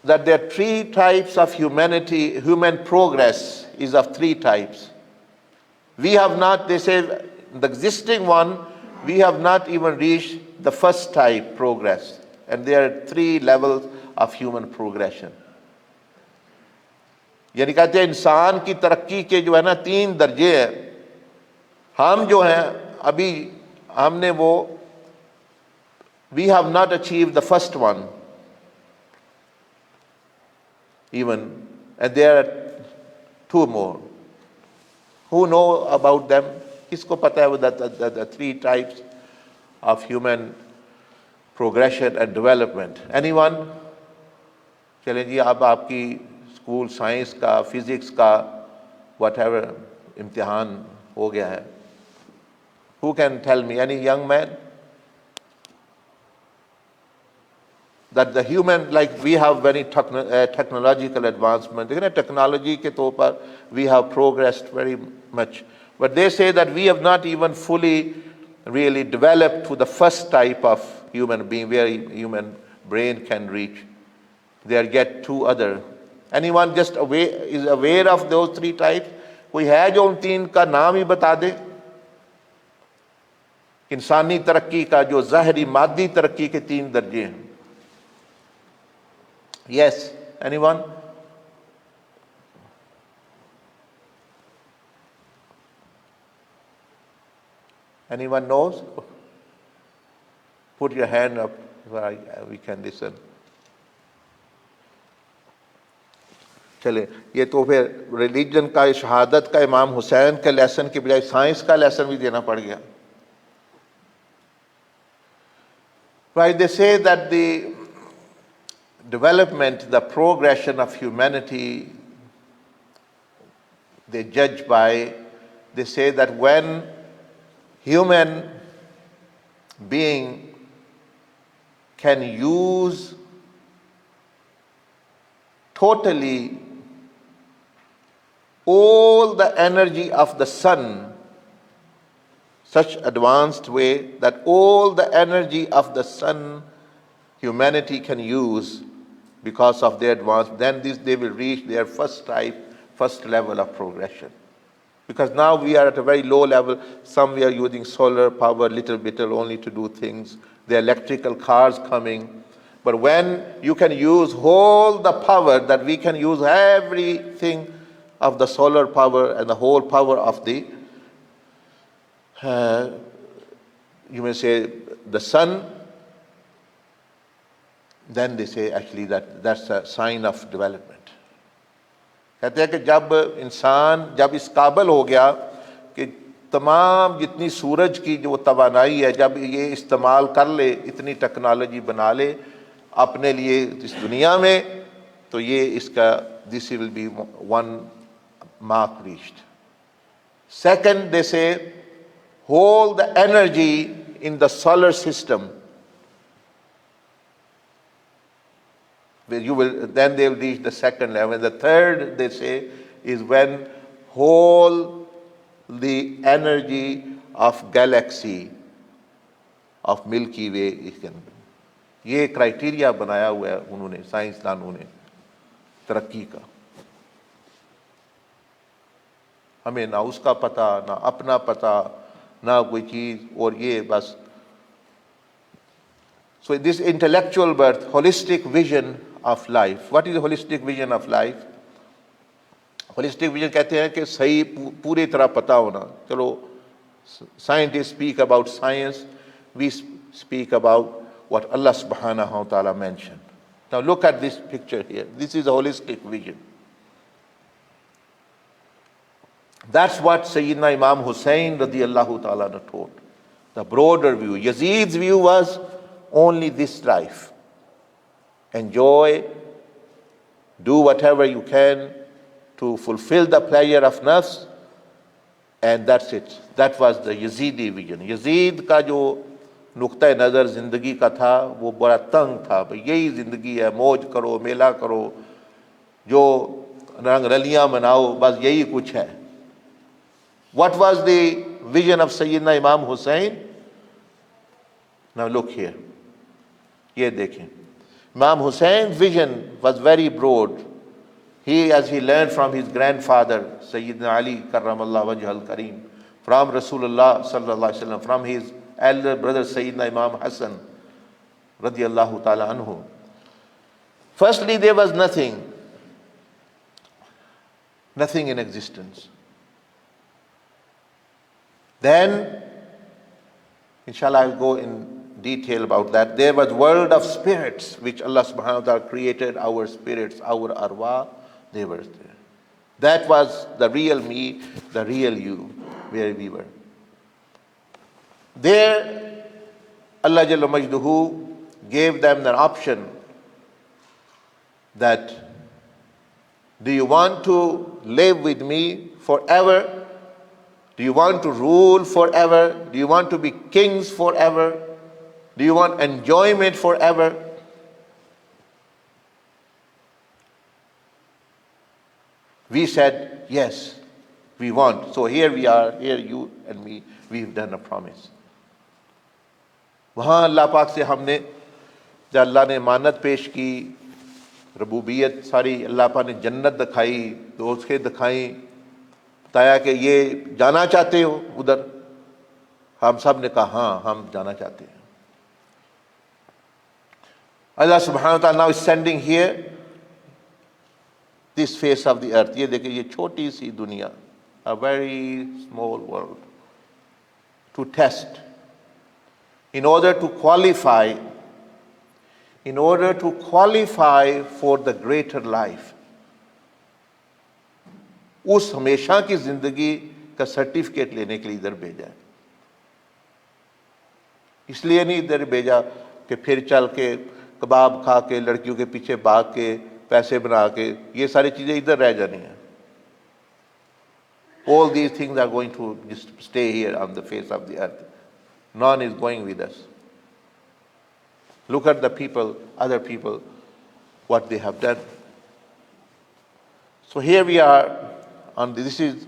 That there are 3 types of humanity. Human progress is of 3 types. We have not, they say, the existing one, we have not even reached the first type progress. And there are 3 levels of human progression. यानी कहते हैं इंसान की तरक्की के जो है ना 3 दर्जे हैं. हम जो हैं अभी हमने वो, we have not achieved the first one even, and there are 2 more. Who know about them? किसको पता है the 3 types of human progression and development? Anyone? चलें जी, अब आपकी स्कूल साइंस का, फिजिक्स का, whatever इम्तिहान हो गया है. Who can tell me? Any young man? That the human, like we have very technological advancement. Technology ke तौर पर we have progressed very much. But they say that we have not even fully really developed to the first type of human being where human brain can reach. There are yet 2 other. Anyone just is aware of those 3 types? कोई है जो उन 3 का नाम ही बता दे? इंसानी तरक्की का जो ज़ाहिरी मादी तरक्की के 3 दर्जे हैं. Yes, anyone? Anyone knows? Put your hand up so we can listen. चले, ये तो फिर रिलीजन का, शहादत का, इमाम हुसैन के लेसन के बजाय साइंस का लेसन भी देना पड़ गया. Right, they say that the development, the progression of humanity, they judge by, they say that when human being can use totally all the energy of the sun, such advanced way that all the energy of the sun humanity can use because of their advance, then they will reach their first level of progression. Because now we are at a very low level. Some we are using solar power, little bit only to do things. The electrical cars coming. But when you can use all the power, that we can use everything of the solar power and the whole power of the, you may say, the sun, then they say actually that's a sign of development. कहते हैं कि जब इंसान जब इस काबिल हो गया कि तमाम जितनी सूरज की जो तवानाई है, जब ये इस्तेमाल कर ले, इतनी टेक्नोलॉजी बना ले अपने लिए इस दुनिया में, तो ये इसका this will be 1 mark reached. Second, they say hold the energy in the solar system. Then they will reach the second level. The third, they say, is when whole the energy of galaxy of Milky Way is can. ये criteria बनाया हुआ है उन्होंने, साइंसदानों ने तरक्की का। हमें ना उसका पता, ना अपना पता, ना कोई चीज़, और ये बस। So this intellectual birth, holistic vision of life. What is the holistic vision of life? Holistic vision कहते हैं कि सही पूरी तरह पता होना। चलो, scientists speak about science, we speak about what Allah subhanahu wa ta'ala mentioned. Now look at this picture here. This is a holistic vision. That's what Sayyidina Imam Hassain radiallahu ta'ala taught. The broader view. Yazid's view was only this life. Enjoy, do whatever you can to fulfill the pleasure of nafs, and that's it. That was the Yazidi vision. Yazid का जो नुक्ता नज़र ज़िंदगी का था वो बड़ा तंग था। भाई यही ज़िंदगी है, मौज करो, मेला करो, जो रंग रलियाँ मनाओ, बस यही कुछ है। What was the vision of Sayyidina Imam Hussain? Now look here. ये देखें, Imam Hussein's vision was very broad. As he learned from his grandfather, Sayyidina Ali karramallahu wajhal kareem, from Rasulullah sallallahu alaihi wasallam, from his elder brother Sayyidina Imam Hassan radiyallahu ta'ala anhu. Firstly, there was nothing in existence. Then, inshallah, I'll go in detail about that. There was world of spirits which Allah subhanahu wa ta'ala created, our spirits, our arwah, they were there. That was the real me, the real you, where we were. There, Allah Jalla Majduhu gave them the option that, do you want to live with me forever? Do you want to rule forever? Do you want to be kings forever? Do you want enjoyment forever? We said, yes, we want. So here we are, here you and me, we've done a promise. वहाँ अल्लाह पाक से हमने, जब अल्लाह ने मानत पेश की, रबूबियत सारी अल्लाह पाक ने जन्नत दिखाई, दोस्तें दिखाई, बताया कि ये जाना चाहते हो उधर, हम सब ने कहा हाँ हम जाना चाहते हैं। Allah subhanahu wa ta'ala now is sending here this face of the earth. ये देखिए, ये छोटी सी दुनिया, a very small world, to test, in order to qualify for the greater life. उस हमेशा की जिंदगी का सर्टिफिकेट लेने के लिए इधर भेजा है। इसलिए नहीं इधर भेजा कि फिर चल के कबाब खा के, लड़कियों के पीछे भाग के, पैसे बना के, ये सारी चीजें इधर रह जानी है। All these things are going to just stay here on the face of the earth. None is going with us. Look at the people, other people, what they have done. So here we are, and this is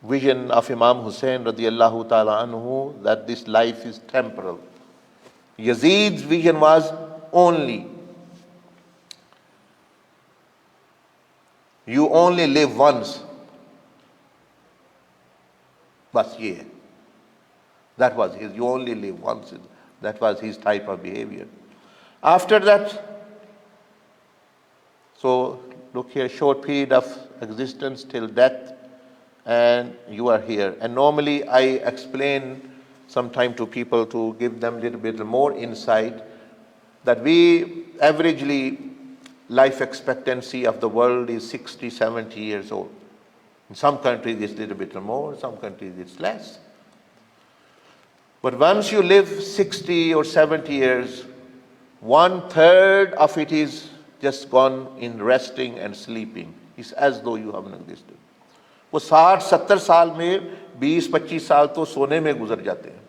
vision of Imam Hussain radiallahu ta'ala anhu, that this life is temporal. Yazid's vision was only, you only live once. Bas ye. That was his, you only live once. That was his type of behavior. After that, so look here, short period of existence till death, and you are here. And normally I explain sometime to people to give them a little bit more insight that we averagely life expectancy of the world is 60, 70 years old. In some countries it's a little bit more, some countries it's less. But once you live 60 or 70 years, 1/3 of it is just gone in resting and sleeping. It's as though you haven't existed. वो 60-70 साल में 20-25 साल तो सोने में गुजर जाते हैं।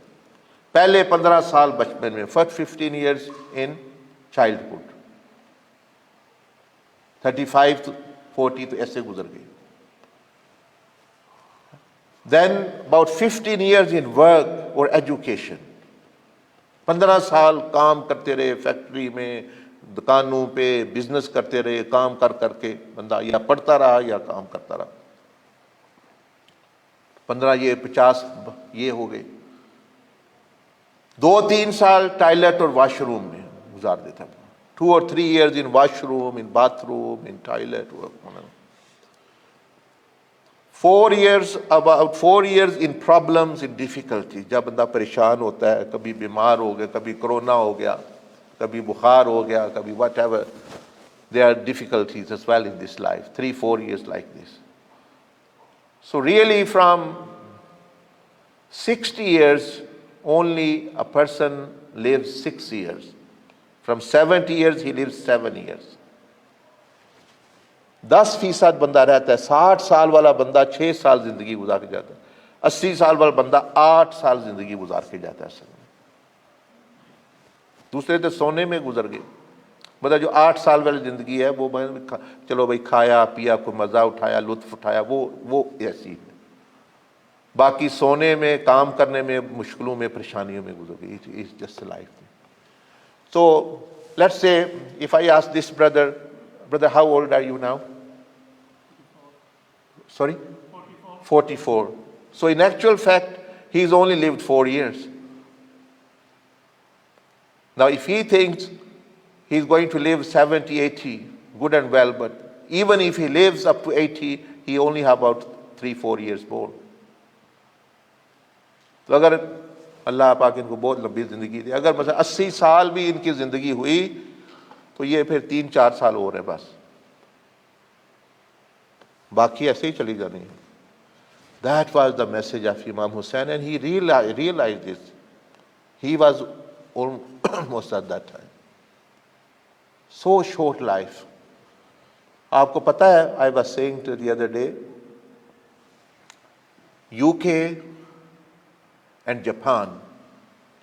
पहले 15 साल बचपन में, first 15 years in childhood, 35 to 40 तो ऐसे गुजर गए। Then about 15 years in work or education, 15 साल काम करते रहे, फैक्ट्री में, दुकानों पे, बिजनेस करते रहे, काम कर करके बंदा या पढ़ता रहा या काम करता रहा। 15 ये 50 ये हो गए। 2-3 साल टॉयलेट और वॉशरूम में गुजार देता था। 2 or 3 years in washroom, in bathroom, in toilet. 4 years, about 4 years in problems, in difficulty. जब बंदा परेशान होता है, कभी बीमार हो गया, कभी कोरोना हो गया, कभी बुखार हो गया, कभी whatever. There are difficulties as well in this life. 3-4 years like this. So really from 60 years, only a person lives 6 years. From 70 years, he lives 7 years. 10% बंदा रहता है। 60 साल वाला बंदा 6 साल जिंदगी गुजार के जाता है। 80 साल वाला बंदा 8 साल जिंदगी गुजार के जाता है। दूसरे तो सोने में गुजर गए। मतलब जो 8 साल वाली जिंदगी है वो चलो भाई खाया पिया, कोई मजा उठाया, लुत्फ उठाया, वो ऐसी है। बाकी सोने में, काम करने में, मुश्किलों में, परेशानियों में गुजर गई। It's just life. So let's say if I ask this brother, how old are you now? Sorry? 44. So in actual fact, he's only lived 4 years. Now if he thinks he's going to live 70, 80, good and well, but even if he lives up to 80, he only have about 3-4 years more. तो अगर अल्लाह पाक इनको बहुत लंबी ज़िंदगी दे, अगर मतलब 80 साल भी इनकी ज़िंदगी हुई तो ये फिर 3-4 साल और है बस, बाकी ऐसे ही चली जानी है। That was the message of Imam Hassain, and he realized this. He was almost at that time. So short life. आपको पता है, I was saying to the other day, UK and Japan,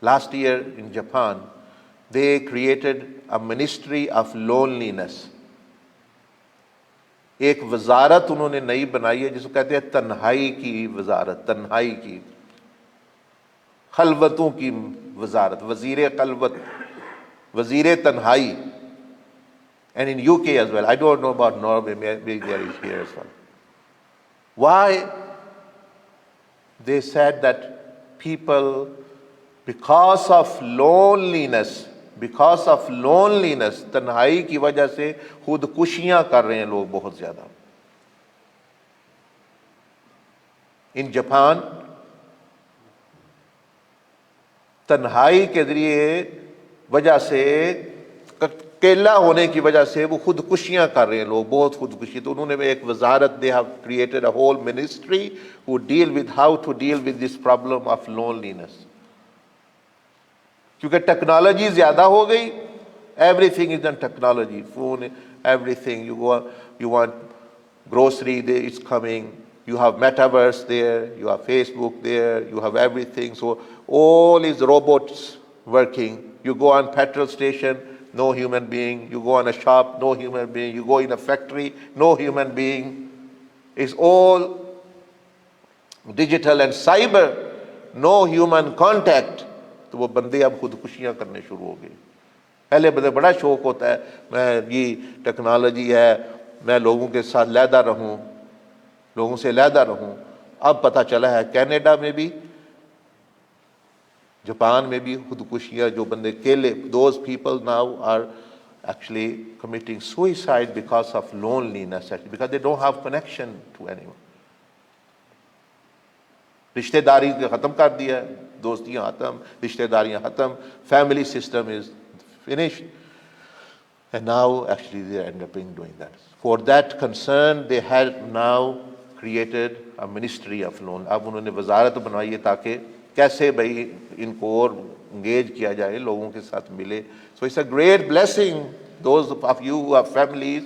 last year in Japan, they created a ministry of loneliness. एक वजारत उन्होंने नई बनाई है जिसको कहते हैं तन्हाई की वजारत, तन्हाई की, खलवतों की वजारत, वजीर खलवत, वजीर तन्हाई. And in UK as well. I don't know about Norway, maybe there is here as well. Why? They said that people, because of loneliness, तन्हाई की वजह से खुदकुशियां कर रहे हैं लोग बहुत ज्यादा. इन जापान तन्हाई के जरिए वजह से, अकेला होने की वजह से वो खुदकुशियां कर रहे हैं लोग, बहुत खुदकुशी. तो उन्होंने एक वजारत, they have created a whole ministry who deal with how to deal with this problem of loneliness. क्योंकि टेक्नोलॉजी ज्यादा हो गई, everything is in technology, phone, everything. You want grocery, it's coming, you have metaverse there, you have Facebook there, you have everything. So all is robots working. You go on petrol station, no human being. You go on a shop, no human being. You go in a factory, no human being. It's all digital and cyber, no human contact. तो वो बंदे अब खुदकुशियां करने शुरू हो गए. पहले बड़ा शौक होता है, मैं ये टेक्नोलॉजी है, मैं लोगों के साथ लैदा रहूं, लोगों से लैदा रहूं. अब पता चला है कनाडा में भी, जापान में भी खुदकुशियां, जो बंदे अकेले, those people now are actually committing suicide because of loneliness, because they don't have connection to anyone. रिश्तेदारी खत्म कर दिया, दोस्तियां खत्म, रिश्तेदारियां खत्म, family system is finished, and now actually they end up doing that. For that concern, they had now created a ministry of loan. अब उन्होंने वजारत बनवाई है ताकि कैसे भाई इनको और engage किया जाए, लोगों के साथ मिले. So it's a great blessing. Those of you who have families,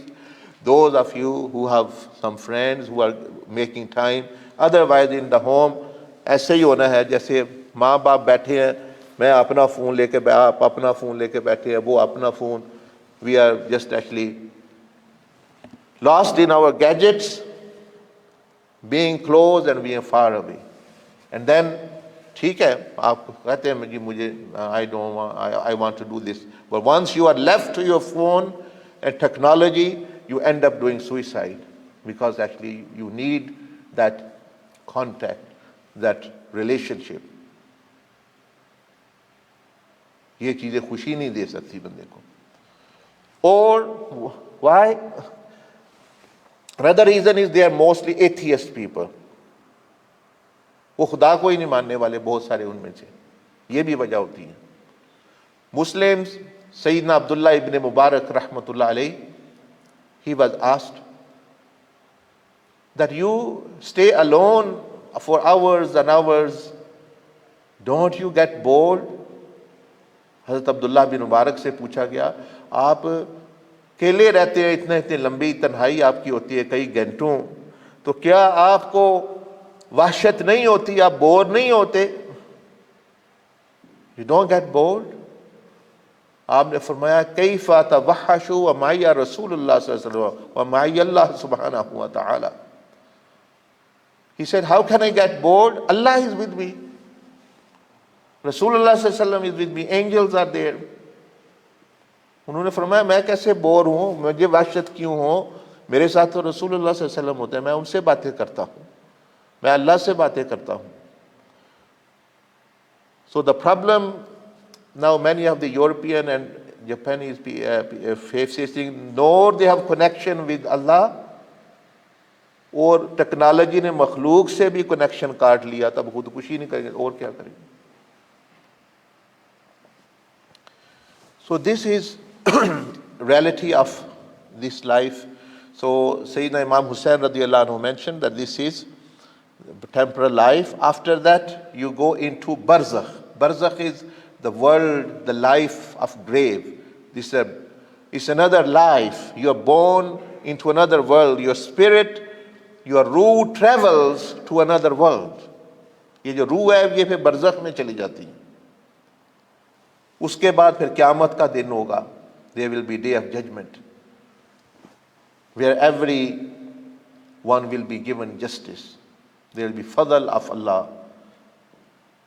those of you who have some friends who are making time. Otherwise in the home ऐसे ही होना है जैसे माँ बाप बैठे हैं, मैं अपना फ़ोन लेके, आप अपना फ़ोन लेके बैठे हैं, वो अपना phone. We are just actually lost in our gadgets, being close and being far away. And then ठीक है, आप कहते हैं जी मुझे I want to do this, but once you are left to your phone and technology, you end up doing suicide, because actually you need that contact, that relationship. ये चीजें खुशी नहीं दे सकती बंदे को. Or why? Another reason is they are mostly atheist people. वो खुदा को ही नहीं मानने वाले बहुत सारे उनमें से, ये भी वजह होती है. Muslims, Sayyidina Abdullah ibn Mubarak rahmatullah alayhi, he was asked that you stay alone for hours and hours, don't you get bored? हज़रत अब्दुल्ला बिन मुबारक से पूछा गया, आप अकेले रहते हैं, इतने इतने लंबी तन्हाई आपकी होती है कई घंटों, तो क्या आपको वहशत नहीं होती, आप बोर नहीं होते? You don't get bored? आपने फरमाया कैफ़ा तवहशु व माया रसूलुल्लाह सल्लल्लाहु अलैहि वसल्लम व माया अल्लाह सुब्हानहु व तआला. He said, how can I get bored? Allah is with me. Rasulullah sallallahu alaihi wasallam is with me. Angels are there. उन्होंने फरमाया मैं कैसे बोर हूँ, मुझे वहशत क्यों हो, मेरे साथ तो रसूलुल्लाह सल्लल्लाहु अलैहि वसल्लम होते हैं, मैं उनसे बातें करता हूँ, मैं अल्लाह से बातें करता हूँ. So the problem now many of the European and Japanese facing, nor they have connection with Allah, और टेक्नोलॉजी ने मखलूक से भी कनेक्शन काट लिया, तब खुदकुशी नहीं करेंगे और क्या करेंगे. So this is reality of this life. So Sayyidina Imam Hassain radiallahu anhu mentioned that this is temporal life. After that you go into barzakh. Barzakh is the world, the life of grave. This is another life. You are born into another world. Your spirit, your रूह travels to another world. ये जो रूह है ये फिर बरज़ख में चली जाती है. उसके बाद फिर क़यामत का दिन होगा. There will be day of judgment, where every one will be given justice. There will be fadl of Allah,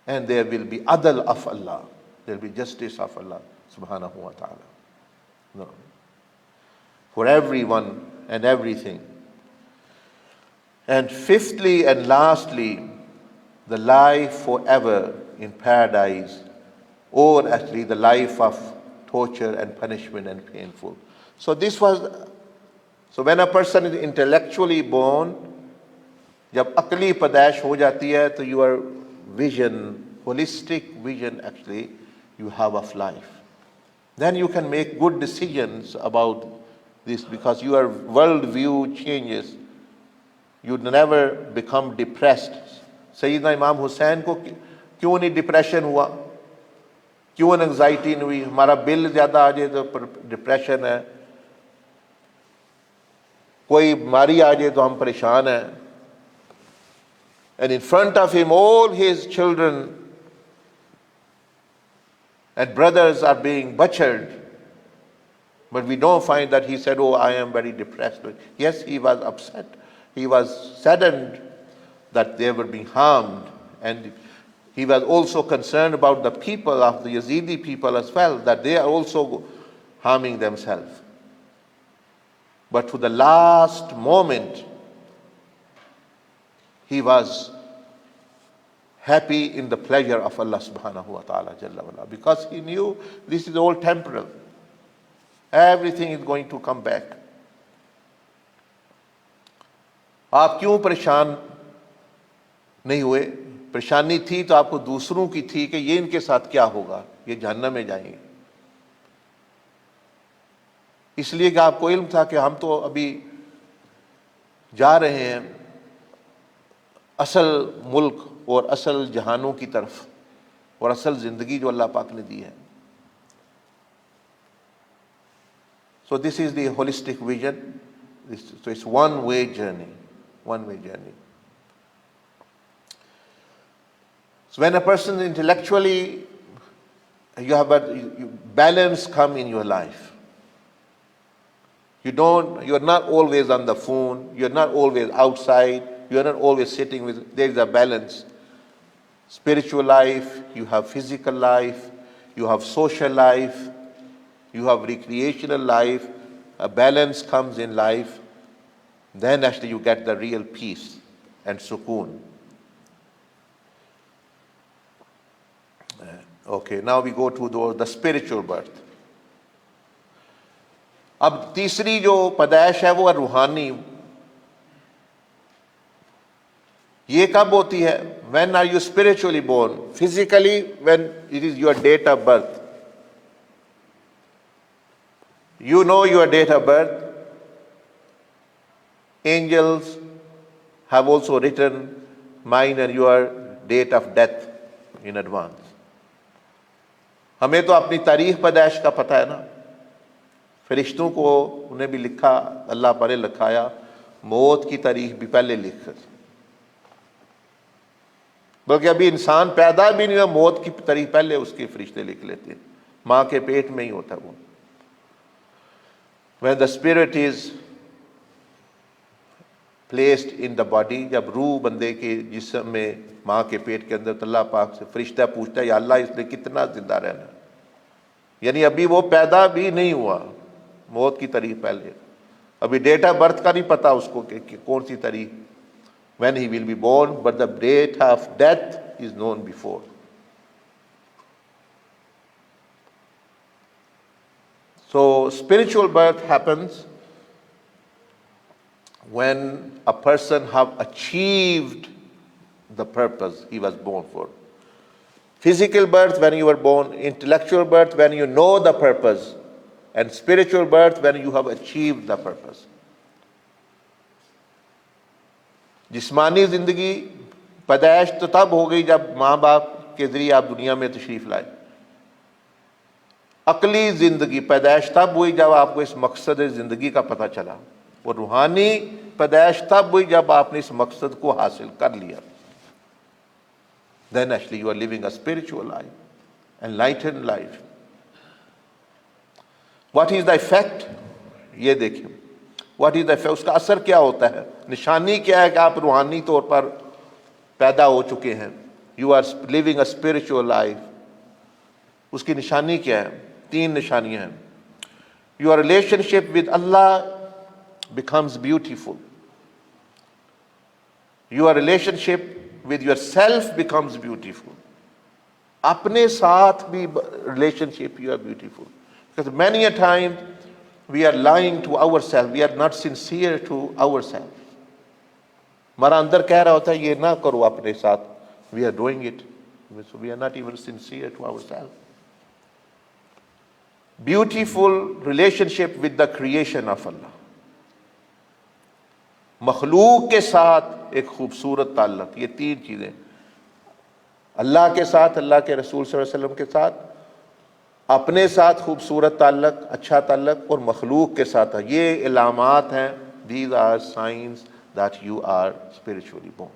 and there will be adl of Allah. There will be justice of Allah subhanahu wa ta'ala. No. For everyone and everything. And fifthly and lastly, the life forever in paradise, or actually the life of torture and punishment and painful. So when a person is intellectually born, जब अकली पैदाइश हो जाती है, तो your vision, holistic vision actually you have of life. Then you can make good decisions about this, because your world view changes. You never become depressed. सैयदना इमाम हुसैन को क्यों नहीं डिप्रेशन हुआ, क्यों एंजाइटी नहीं हुई? हमारा बिल ज़्यादा आ जाए तो डिप्रेशन है, कोई बीमारी आ जाए तो हम परेशान हैं. And in front of him all his children and brothers are being butchered, but we don't find that he said, oh, I am very depressed. Yes, he was upset. He was saddened that they were being harmed, and he was also concerned about the people of the Yazidi people as well, that they are also harming themselves. But to the last moment, he was happy in the pleasure of Allah subhanahu wa ta'ala jalla wala, because he knew this is all temporal. Everything is going to come back. आप क्यों परेशान नहीं हुए? परेशानी थी तो आपको दूसरों की थी कि ये इनके साथ क्या होगा, ये जहन्नम में जाएंगे. इसलिए कि आपको इल्म था कि हम तो अभी जा रहे हैं असल मुल्क और असल जहानों की तरफ, और असल जिंदगी जो अल्लाह पाक ने दी है. So this is the holistic vision. So it's one way journey. One way journey. So when a person intellectually, you have balance come in your life. You're not always on the phone, you're not always outside, you're not always sitting with, there is a balance. spiritual life, you have physical life, you have social life, you have recreational life, a balance comes in life, then actually you get the real peace and sukoon. Okay, now we go to the spiritual birth. अब तीसरी जो पैदाइश है वो है रूहानी. ये कब होती है? When are you spiritually born? Physically, when it is your date of birth. You know your date of birth. Angels have also written mine and your date of death in advance. हमें तो अपनी तारीख पैदाइश का पता है ना. फरिश्तों को उन्हें भी लिखा, अल्लाह पर लिखाया, मौत की तारीख भी पहले लिख. बल्कि अभी इंसान पैदा भी नहीं हुआ, मौत की तारीख पहले उसके फरिश्ते लिख लेते हैं. माँ के पेट में ही होता वो. When the spirit is placed in the body, जब रूह बंदे के जिस्म में माँ के पेट के अंदर, अल्लाह पाक से फरिश्ता पूछता है, या अल्लाह इसने कितना जिंदा रहना. यानी अभी वो पैदा भी नहीं हुआ, मौत की तारीख पहले. अभी डेट ऑफ बर्थ का नहीं पता उसको कि कौन सी तारीख, when he will be born, but the date of death is known before. So spiritual birth happens when a person have achieved the purpose he was born for. Physical birth when you were born, intellectual birth when you know the purpose, and spiritual birth when you have achieved the purpose. जिस्मानी जिंदगी पैदाइश तो तब हो गई जब माँ बाप के जरिए आप दुनिया में तशरीफ लाए. अकली जिंदगी पैदाइश तब हुई जब आपको इस मकसद जिंदगी का पता चला. और रूहानी पैदाइश तब हुई जब आपने इस मकसद को हासिल कर लिया. Then actually you are living a spiritual life, enlightened life. What is the effect? ये देखिए, What is the effect? उसका असर क्या होता है? निशानी क्या है कि आप रूहानी तौर पर पैदा हो चुके हैं. You are living a spiritual life. उसकी निशानी क्या है? 3 निशानियां हैं. Your relationship with Allah becomes beautiful. Your relationship with yourself becomes beautiful. अपने साथ भी relationship you are beautiful. Because many a time we are lying to ourselves. We are not sincere to ourselves. हमारा अंदर कह रहा होता है ये ना करो अपने साथ. We are doing it. So we are not even sincere to ourselves. Beautiful relationship with the creation of Allah. मखलूक के साथ एक खूबसूरत ताल्लुक. ये 3 चीजें, अल्लाह के साथ, अल्लाह के रसूल सल्लल्लाहु अलैहि वसल्लम के साथ, अपने साथ खूबसूरत ताल्लुक, अच्छा ताल्लुक, और मखलूक के साथ. ये इलामात हैं. These are signs that you are spiritually born.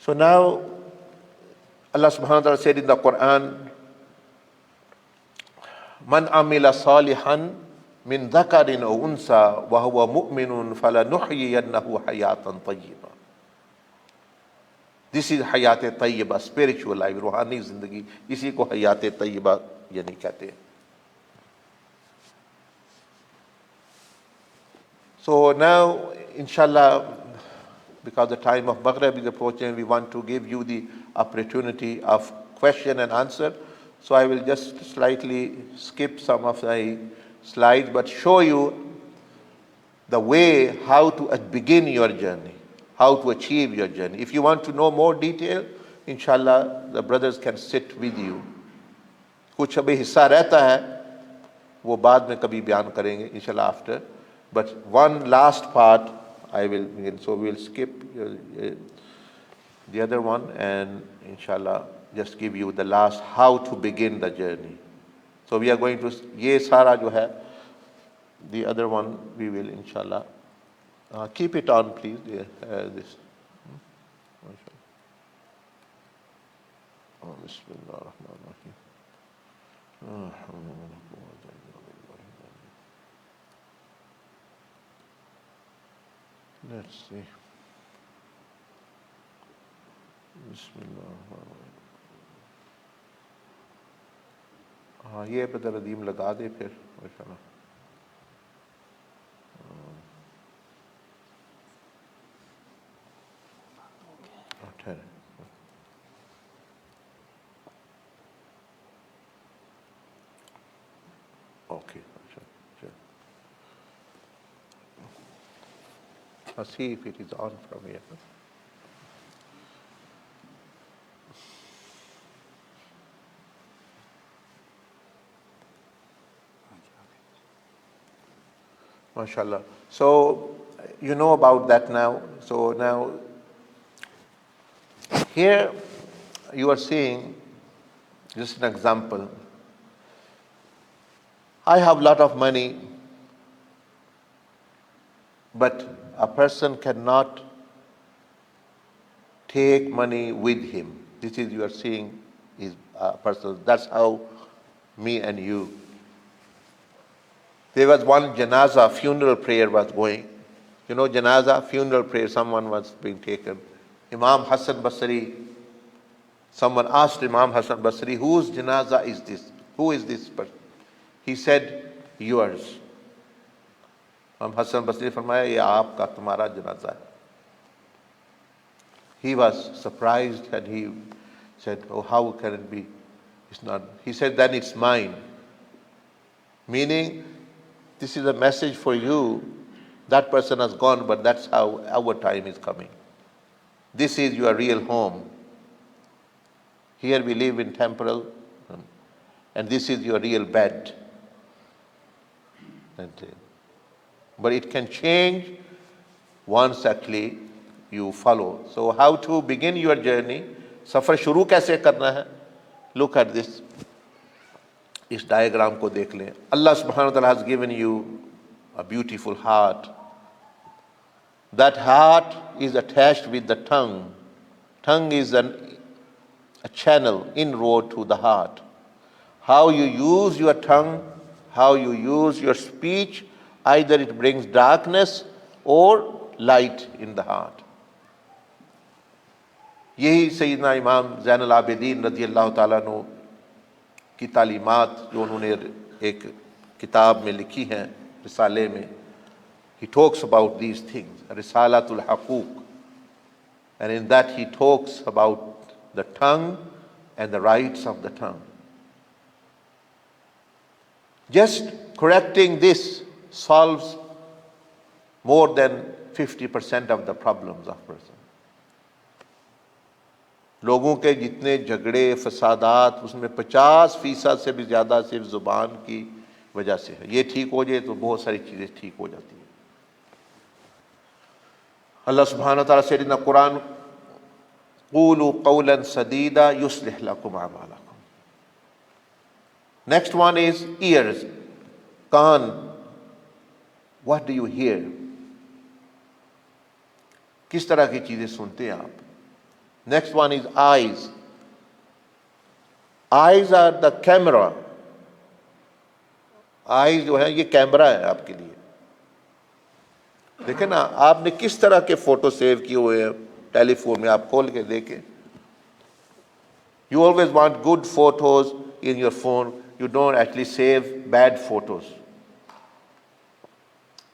So now Allah subhanahu wa ta'ala said in the Quran, Man amila salihan min dhakarin aw unsa wa huwa mu'minun falanuhyiyannahu hayatan tayyiba. This is hayat tayyiba, spiritual life, रूहानी जिंदगी. इसी को hayat tayyiba यानी कहते हैं. So now, inshallah, because the time of Maghrib is approaching, we want to give you the opportunity of question and answer. So I will just slightly skip some of the slides, but show you the way how to begin your journey, how to achieve your journey. If you want to know more detail, inshallah, the brothers can sit with you. कुछ अभी हिस्सा रहता है, वो बाद में कभी बयान करेंगे, inshallah, after. But one last part I will begin. So we will skip the other one and inshallah just give you the last how to begin the journey. So we are going to, ये सारा जो है, the other one we will inshallah keep it on, please. This. Bismillah ar-Rahman ar-Rahim. Let's see. बिस्मिल्लाह। हाँ, ये पे रदीम लगा दे फिर इंशाल्लाह। ठहरे, ओके, अच्छा, I'll see if it is on from here. MashaAllah. So, you know about that now. So now, here you are seeing just an example. I have a lot of money, but a person cannot take money with him. This is, you are seeing, is a person. That's how me and you. There was one janaza, funeral prayer was going. You know janaza, funeral prayer, someone was being taken. Imam Hassan Basri, someone asked Imam Hassan Basri, whose janaza is this? Who is this person? He said, yours. Imam Hassan Basri फरमाया, ये आपका तुम्हारा जनाजा है. He was surprised and he said, oh, how can it be? It's not. He said, then it's mine. Meaning, this is a message for you. That person has gone, but that's how our time is coming. This is your real home. Here we live in temporal, and this is your real bed. But it can change once actually you follow. So how to begin your journey? सफर शुरू कैसे करना है? Look at this. इस diagram को देख लें. Allah subhanahu wa ta'ala has given you a beautiful heart. That heart is attached with the tongue. Tongue is a channel, inroad to the heart. How you use your tongue, how you use your speech, either it brings darkness or light in the heart. यही सैयदना इमाम ज़ैनुल आबिदीन रज़ी अल्लाह ताला अन्हु की तालीमात जो उन्होंने एक किताब में लिखी हैं, रिसाले में, he talks about these things, Risalatul Haqooq, and in that he talks about the tongue and the rights of the tongue. Just correcting this solves more than 50% of the problems of person. लोगों के जितने झगड़े फसादात उसमें 50% से भी ज़्यादा सिर्फ ज़ुबान की वजह से है. ये ठीक हो जाए तो बहुत सारी चीज़ें ठीक हो जाती हैं. अल्लाह सुब्हानहु व तआला said in the Quran, قُولُوا قَوْلًا سَدِيدًا يُصْلِحْ لَكُمْ أَعْمَالَكُمْ. Next one is ears, can't. What do you hear? किस तरह की चीज़ें सुनते हैं आप? Next one is eyes. Eyes are the camera. Eyes जो है ये कैमरा है आपके लिए. देखें ना, आपने किस तरह के फोटो सेव किए हुए हैं टेलीफोन में, आप खोल के देखें. You always want good photos in your phone. You don't actually save bad photos.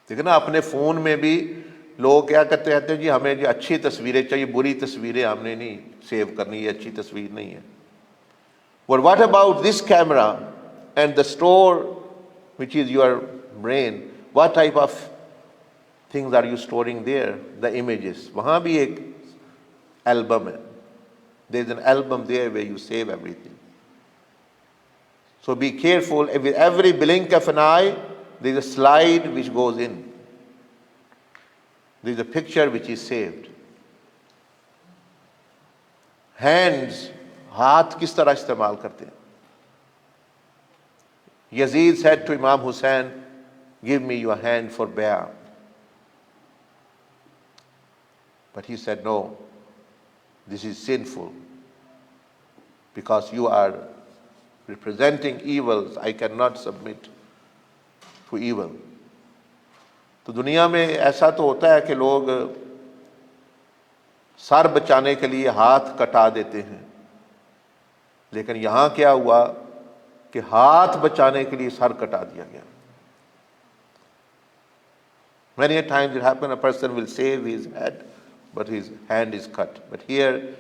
देखें ना, अपने फ़ोन में भी लोग क्या कहते रहते हैं, जी हमें जी अच्छी तस्वीरें चाहिए, बुरी तस्वीरें हमने नहीं सेव करनी, ये अच्छी तस्वीर नहीं है. But what about this camera and the store which is your brain? What type of things are you storing there? The images. वहाँ भी एक album है. There is an album there where you save everything. So be careful. With every blink of an eye, there is a slide which goes in. There is a picture which is saved. Hands, हाथ किस तरह इस्तेमाल करते हैं? Yazid said to Imam Hassain, give me your hand for bay'ah. But he said, no, this is sinful because you are representing evils. I cannot submit to evil. तो दुनिया में ऐसा तो होता है कि लोग सर बचाने के लिए हाथ कटा देते हैं, लेकिन यहां क्या हुआ कि हाथ बचाने के लिए सर कटा दिया गया। Many a times it happens a person will save his head, but his hand is cut. But here,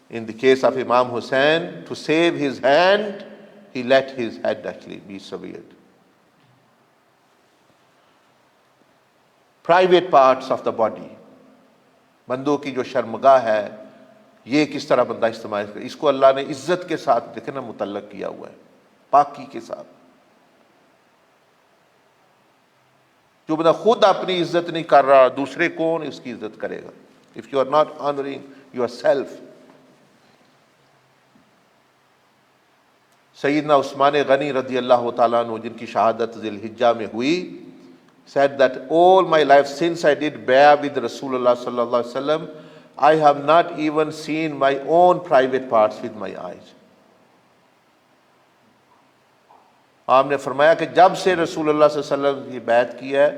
in the case of Imam Hassain, to save his hand, he let his head actually be severed. Private parts of the body, बंदों की जो शर्मगाह है, ये किस तरह बंदा इस्तेमाल करे, इसको अल्लाह ने इज्जत के साथ देखे ना मुतल्लक किया हुआ है, पाकी के साथ। जो बंदा खुद अपनी इज्जत नहीं कर रहा, दूसरे कौन उसकी इज्जत करेगा? If you are not honouring yourself. सैयदना उस्मान गनी रज़ी अल्लाह तआला अन्हु, जिनकी शहादत ज़िलहिज्जा में हुई, said that all my life since I did bay'ah with Rasulullah sallallahu alaihi wasallam, I have not even seen my own private parts with my eyes. आपने फरमाया कि जब से रसूलुल्लाह सल्लल्लाहु अलैहि वसल्लम की बैत की है,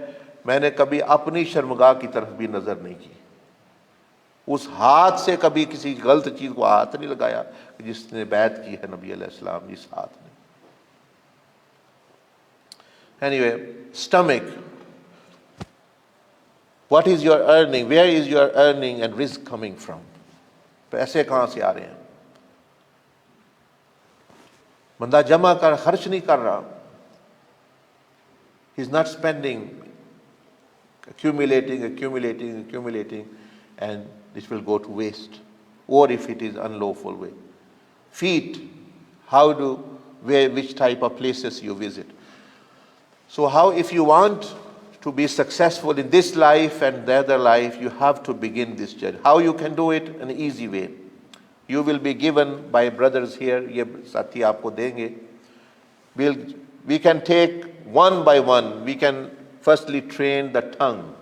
मैंने कभी अपनी शर्मगाह की तरफ भी नजर नहीं की। उस हाथ से कभी किसी गलत चीज को हाथ नहीं लगाया जिसने बैत की है नबी अलैहि सलाम जिस हाथ ने। Anyway, stomach. What is your earning? Where is your earning and risk coming from? पैसे कहाँ से आ रहे हैं? बंदा जमा कर खर्च नहीं कर रहा। He is not spending, accumulating, and this will go to waste. Or if it is unlawful way. Feet, which type of places you visit. So how, if you want to be successful in this life and the other life, you have to begin this journey. How you can do it? An easy way. You will be given by brothers here, ये साथी आपको देंगे. We can take one by one. We can firstly train the tongue.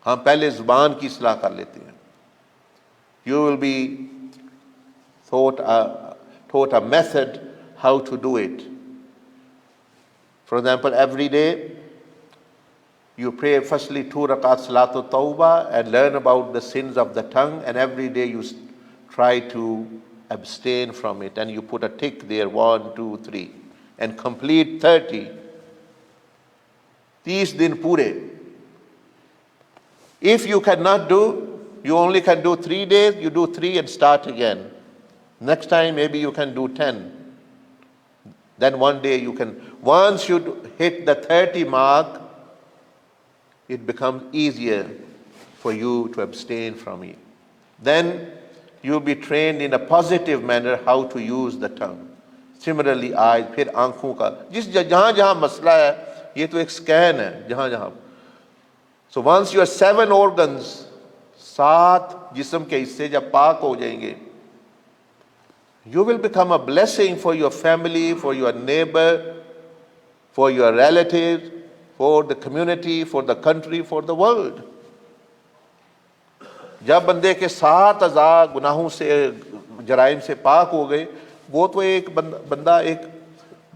हम पहले जुबान की इस्लाह कर लेते हैं. You will be taught a method how to do it. For example, every day you pray firstly 2 rakat salatul tawbah and learn about the sins of the tongue, and every day you try to abstain from it, and you put a tick there, 1, 2, 3, and complete 30. 30 din pure. If you cannot do, you only can do 3 days, you do 3 and start again. Next time maybe you can do 10. Then one day you can, once you hit the 30 mark, it becomes easier for you to abstain from it. Then you'll be trained in a positive manner how to use the tongue. Similarly, eyes, फिर आंखों का, जहाँ जहाँ मसला है, ये तो एक स्कैन है, जहाँ जहाँ. So once your 7 organs, 7 जिस्म के हिस्से जब पाक हो जाएंगे, you will become a blessing for your family, for your neighbor, for your relatives, for the community, for the country, for the world. जब बंदे के 7 अज़ा गुनाहों से, जराइम से पाक हो गए, वो तो एक बंदा एक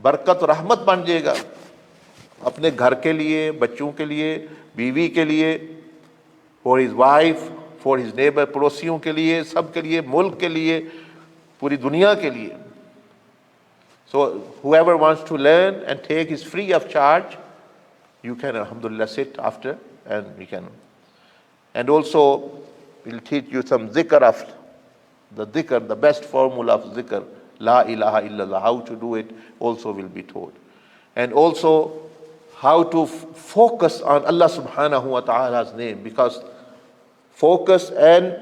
बरकत और रहमत बन जाएगा अपने घर के लिए, बच्चों के लिए, बीवी के लिए, for his wife, for his neighbor, पड़ोसियों के लिए, सब के लिए, मुल्क के लिए, पूरी दुनिया के लिए. So whoever wants to learn and take is free of charge. You can alhamdulillah sit after and we can. And also we'll teach you some dhikr of the dhikr, the best formula of dhikr, la ilaha illallah, how to do it also will be taught. And also how to focus on Allah subhanahu wa ta'ala's name, because focus and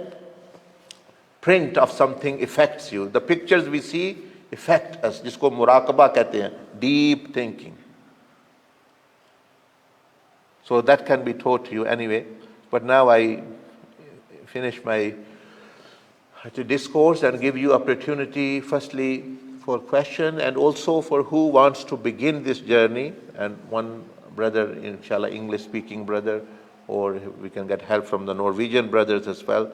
print of something affects you. The pictures we see affect us, जिसको मुराकबा कहते हैं, deep thinking. So that can be taught to you anyway. But now I finish my discourse and give you opportunity firstly for question and also for who wants to begin this journey. And one brother, inshallah, English speaking brother, or we can get help from the Norwegian brothers as well.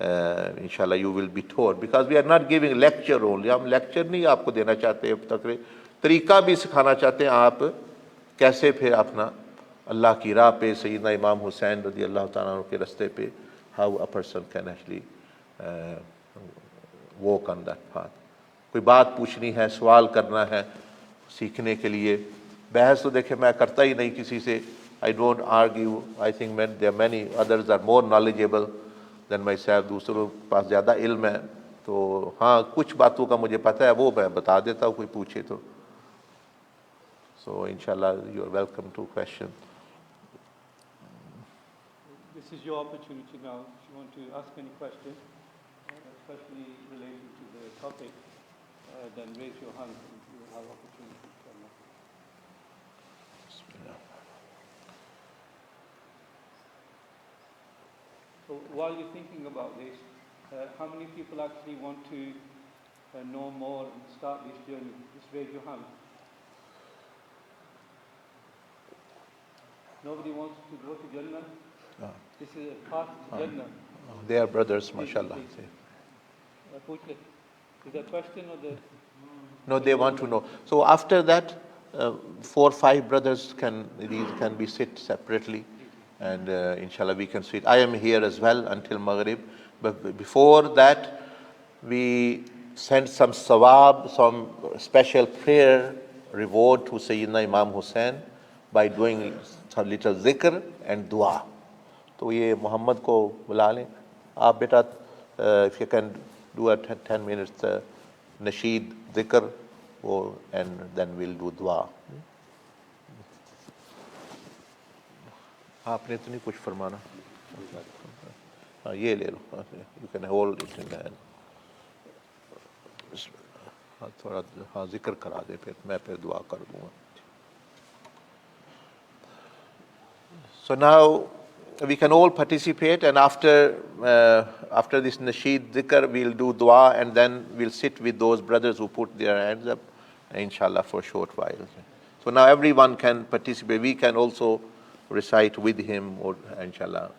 Inshallah you will be taught, because we are not giving lecture only. हम lecture नहीं आपको देना चाहते, तरीका भी सिखाना चाहते हैं आप कैसे फिर अपना अल्लाह की राह पे, सैयदना इमाम हुसैन रज़ी अल्लाह तआला अन्हु के रास्ते पे how a person can actually walk on that path. कोई बात पूछनी है, सवाल करना है सीखने के लिए. बहस तो देखे मैं करता ही नहीं किसी से. I don't argue. I think there are many others are more knowledgeable than myself. दूसरों के पास ज़्यादा इल्म है, तो हाँ कुछ बातों का मुझे पता है, वो मैं बता देता हूँ कोई पूछे तो. So inshallah you are welcome to question. This is your opportunity now. If you want to ask any question, especially relating to the topic, then raise your hand and you will have opportunity. Inshallah. So while you're thinking about this, how many people actually want to know more and start this journey? Just raise your hand. Nobody wants to go to Jannah? No. This is a path to Jannah. They are brothers, mashallah. Is that a question or the... No, they want to know. So after that, 4 or 5 brothers can be sit separately, and inshallah we can sit. I am here as well until Maghrib, but before that we send some sawab, some special prayer reward to Sayyidina Imam Hassain by doing some little zikr and dua. तो ये मोहम्मद को बुला लें आप बेटा. If you can do a 10 minutes nasheed zikr, and then we'll do dua. आपने तो नहीं कुछ फरमाना. हाँ ये ले लो. You can hold it in the hand. हाँ थोड़ा हाँ जिक्र करा दे, फिर मैं फिर दुआ कर दूँगा. So now we can all participate, and after this nasheed dhikr we'll do dua, and then we'll sit with those brothers who put their hands up, inshallah, for a short while. So now everyone can participate. We can also recite with him, or inshallah.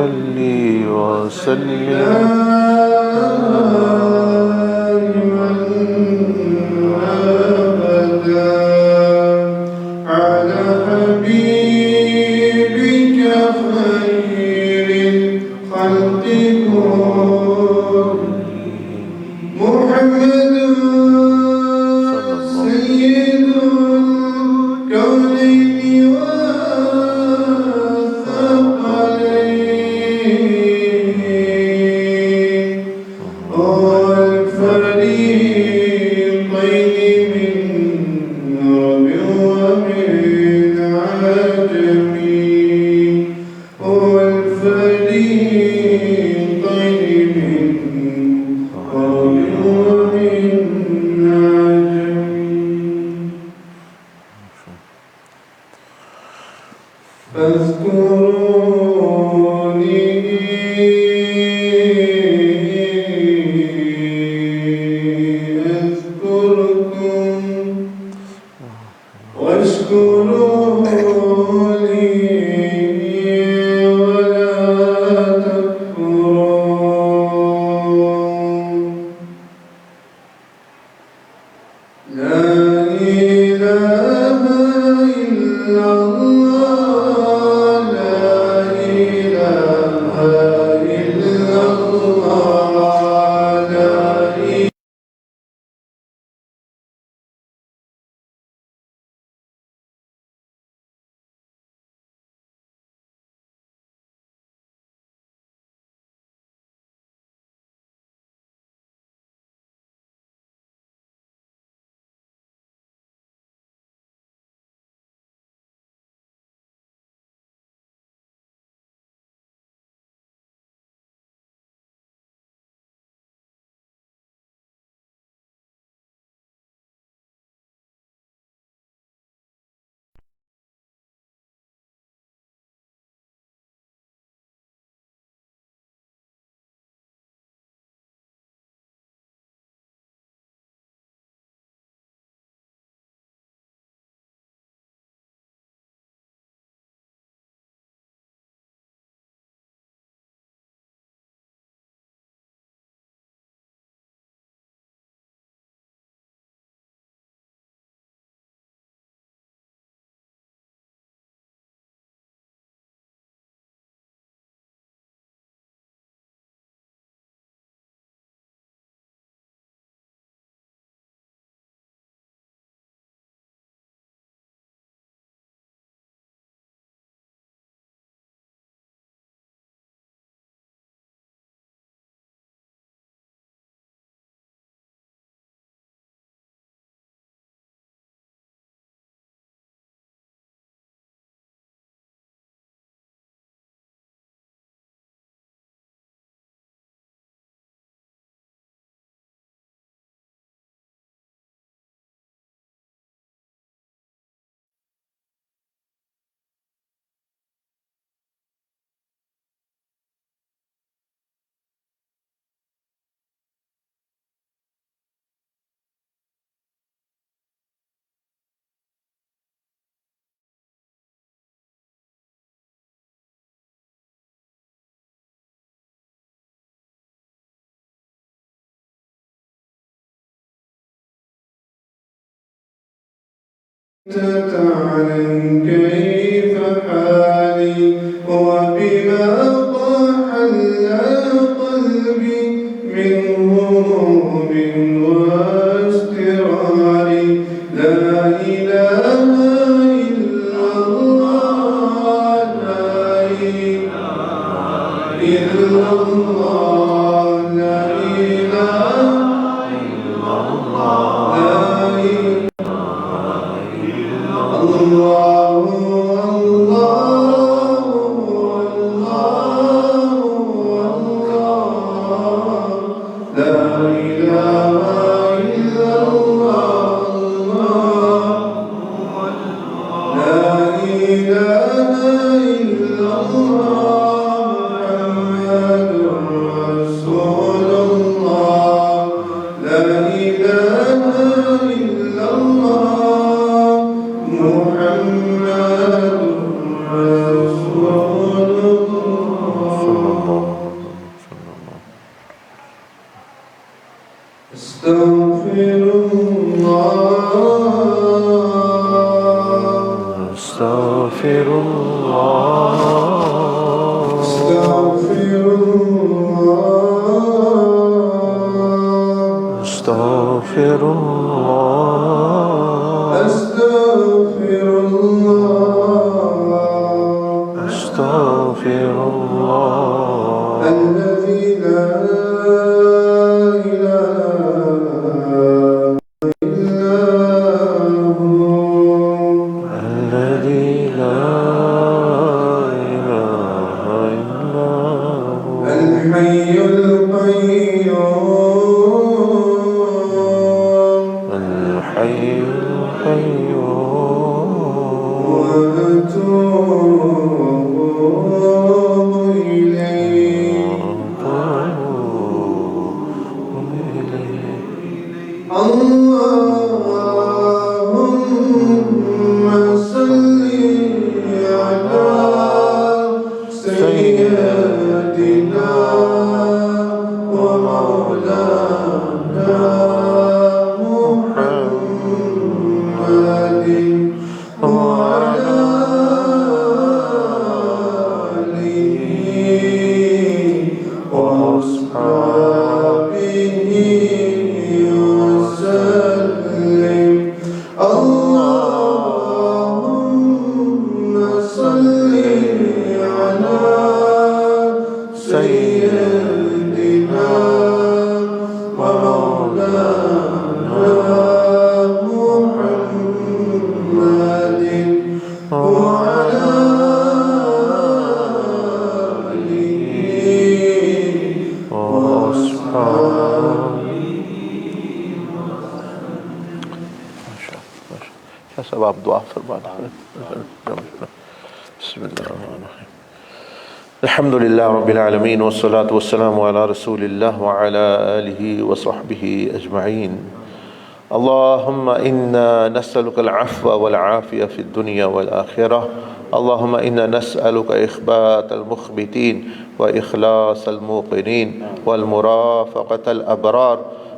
صل وسلم على حبيبك خير الخلق محمد سيد الكونين والثقلين والفريقين من رب ومن عجم والفريقين من رب ومن عجم فاذكروني أذكركم واشكروا لي ولا تكفرون لا إله إلا الله لا إله إلا الله لا إله تعلم كيف حالي وبما طاحل قلبي من هموم واسترار لا إله إلا الله لا إله إلا الله لا إله إلا الله لا الله الله الله لا إله إلا الله لا إله إلا الله محمد أستغفر الله أستغفر الله أستغفر الله أستغفر الله أستغفر الله أستغفر الله الذي لا إله إلا هو الذي لا إله إلا هو الحي القيوم الحي القيوم وأتوب إليه اللهم صل على سيدنا ومولانا محمد وعلى آله وأصحابه وسلم اللهم صل على سيدنا ومولانا محمد وعلى آله وأصحابه सब आप दुआ फरमाना बिस्मिल्लाह अल्हम्दुलिल्लाह रब्बिल आलमीन वस्सलातु वस्सलामु अला रसूलिल्लाह व अला आलिहि व सहबिहि अजमईन अल्लाहुम्मा इन्ना नस्अलुकल अफ़्व वल आफ़िया फ़िद दुनिया वल आखिरह अल्लाहुम्मा इन्ना नस्अलुका इख़बातल मुख़बितीन व इख़लासल मूक़िनीन वल मुराफ़क़तल अबरार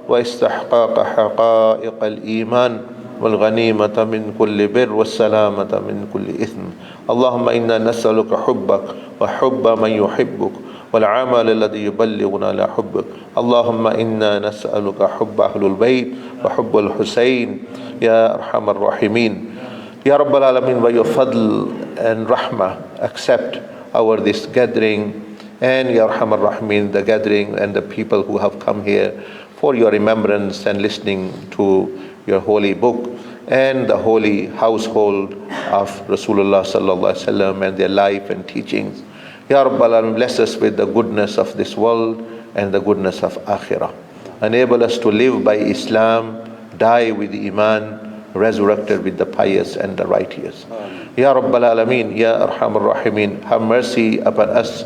व इस्तिहक़ाक़ हक़ाइक़ल ईमान वल्गनीमत मिन कुल्लि बिर वस्सलामत मिन कुल्लि इस्म अल्लाहुम्मा इन्ना नस्अलुका हुब्बक व हुब्ब मन युहिब्बुक वल अमल लज़ी युबल्लिगुना इला हुब्बिक अल्लाहुम्मा इन्ना नस्अलुका हुब्ब अहलिल बैत व हुब्बल हुसैन या अरहमर राहिमीन Ya Rabbal Alameen, by your fadl and rahmah, accept our this gathering, and Ya Arhamar Rahimin, the gathering and the people who have come here for your remembrance and listening to your holy book and the holy household of Rasulullah Sallallahu Alaihi Wasallam and their life and teachings. Ya Rabbal Alameen, bless us with the goodness of this world and the goodness of Akhirah. Enable us to live by Islam, die with Iman, resurrected with the pious and the righteous. Ya Rabbal Alameen, Ya Arhamar Rahimin, have mercy upon us,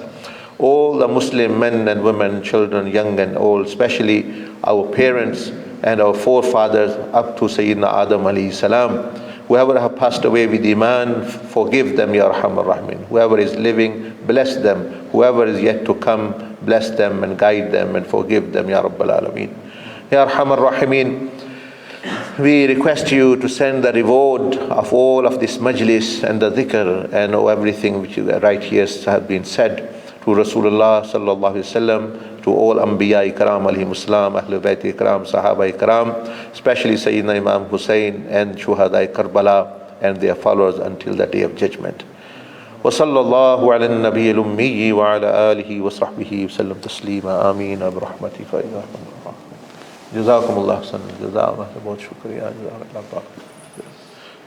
all the Muslim men and women, children, young and old, especially our parents and our forefathers up to Sayyidina Adam alayhi salam. Whoever have passed away with Iman, forgive them, Ya Arhamar Rahimin. Whoever is living, bless them. Whoever is yet to come, bless them and guide them and forgive them, Ya Rabbal Alameen. Ya Arhamar Rahimin, we request you to send the reward of all of this majlis and the dhikr and everything which right here have been said to Rasulullah sallallahu alaihi wasallam, to all Anbiya ikram alayhim assalam, Ahlul Bayt ikram, Sahaba ikram, especially Sayyidina Imam Hassain and Shuhada Karbala and their followers until the day of judgment. Wa sallallahu ala an-nabiy al-ummi wa ala alihi wa sahbihi wa sallam taslima. Ameen bi rahmatika ya arhamar rahimin. Jazakumullah khairan. Jazakumullah bahut shukriya. Jazakallah.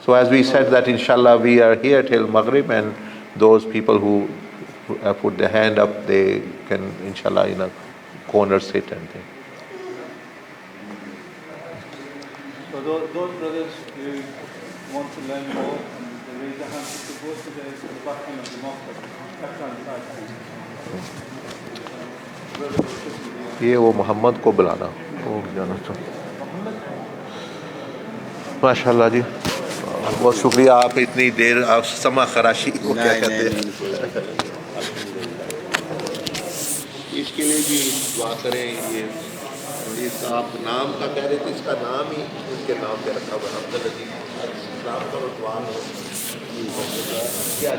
So as we said that inshallah we are here till Maghrib, and those people who put their hand up, they can inshallah in a corner sit and think. So those brothers who want to learn more, and they raise their hands to go to the background of the mosque, background side. ये वो मोहम्मद को बुलाना, वो जाना तो माशाल्लाह जी, बहुत शुक्रिया आप इतनी देर आप समा खराशी को क्या कहते हैं, इसके लिए भी दुआ करें। ये इस आप नाम का कह रहे थे, इसका नाम ही उनके नाम पे रखा हुआ अब्दुल अजीज इस्लाम का रुतवान हो। क्या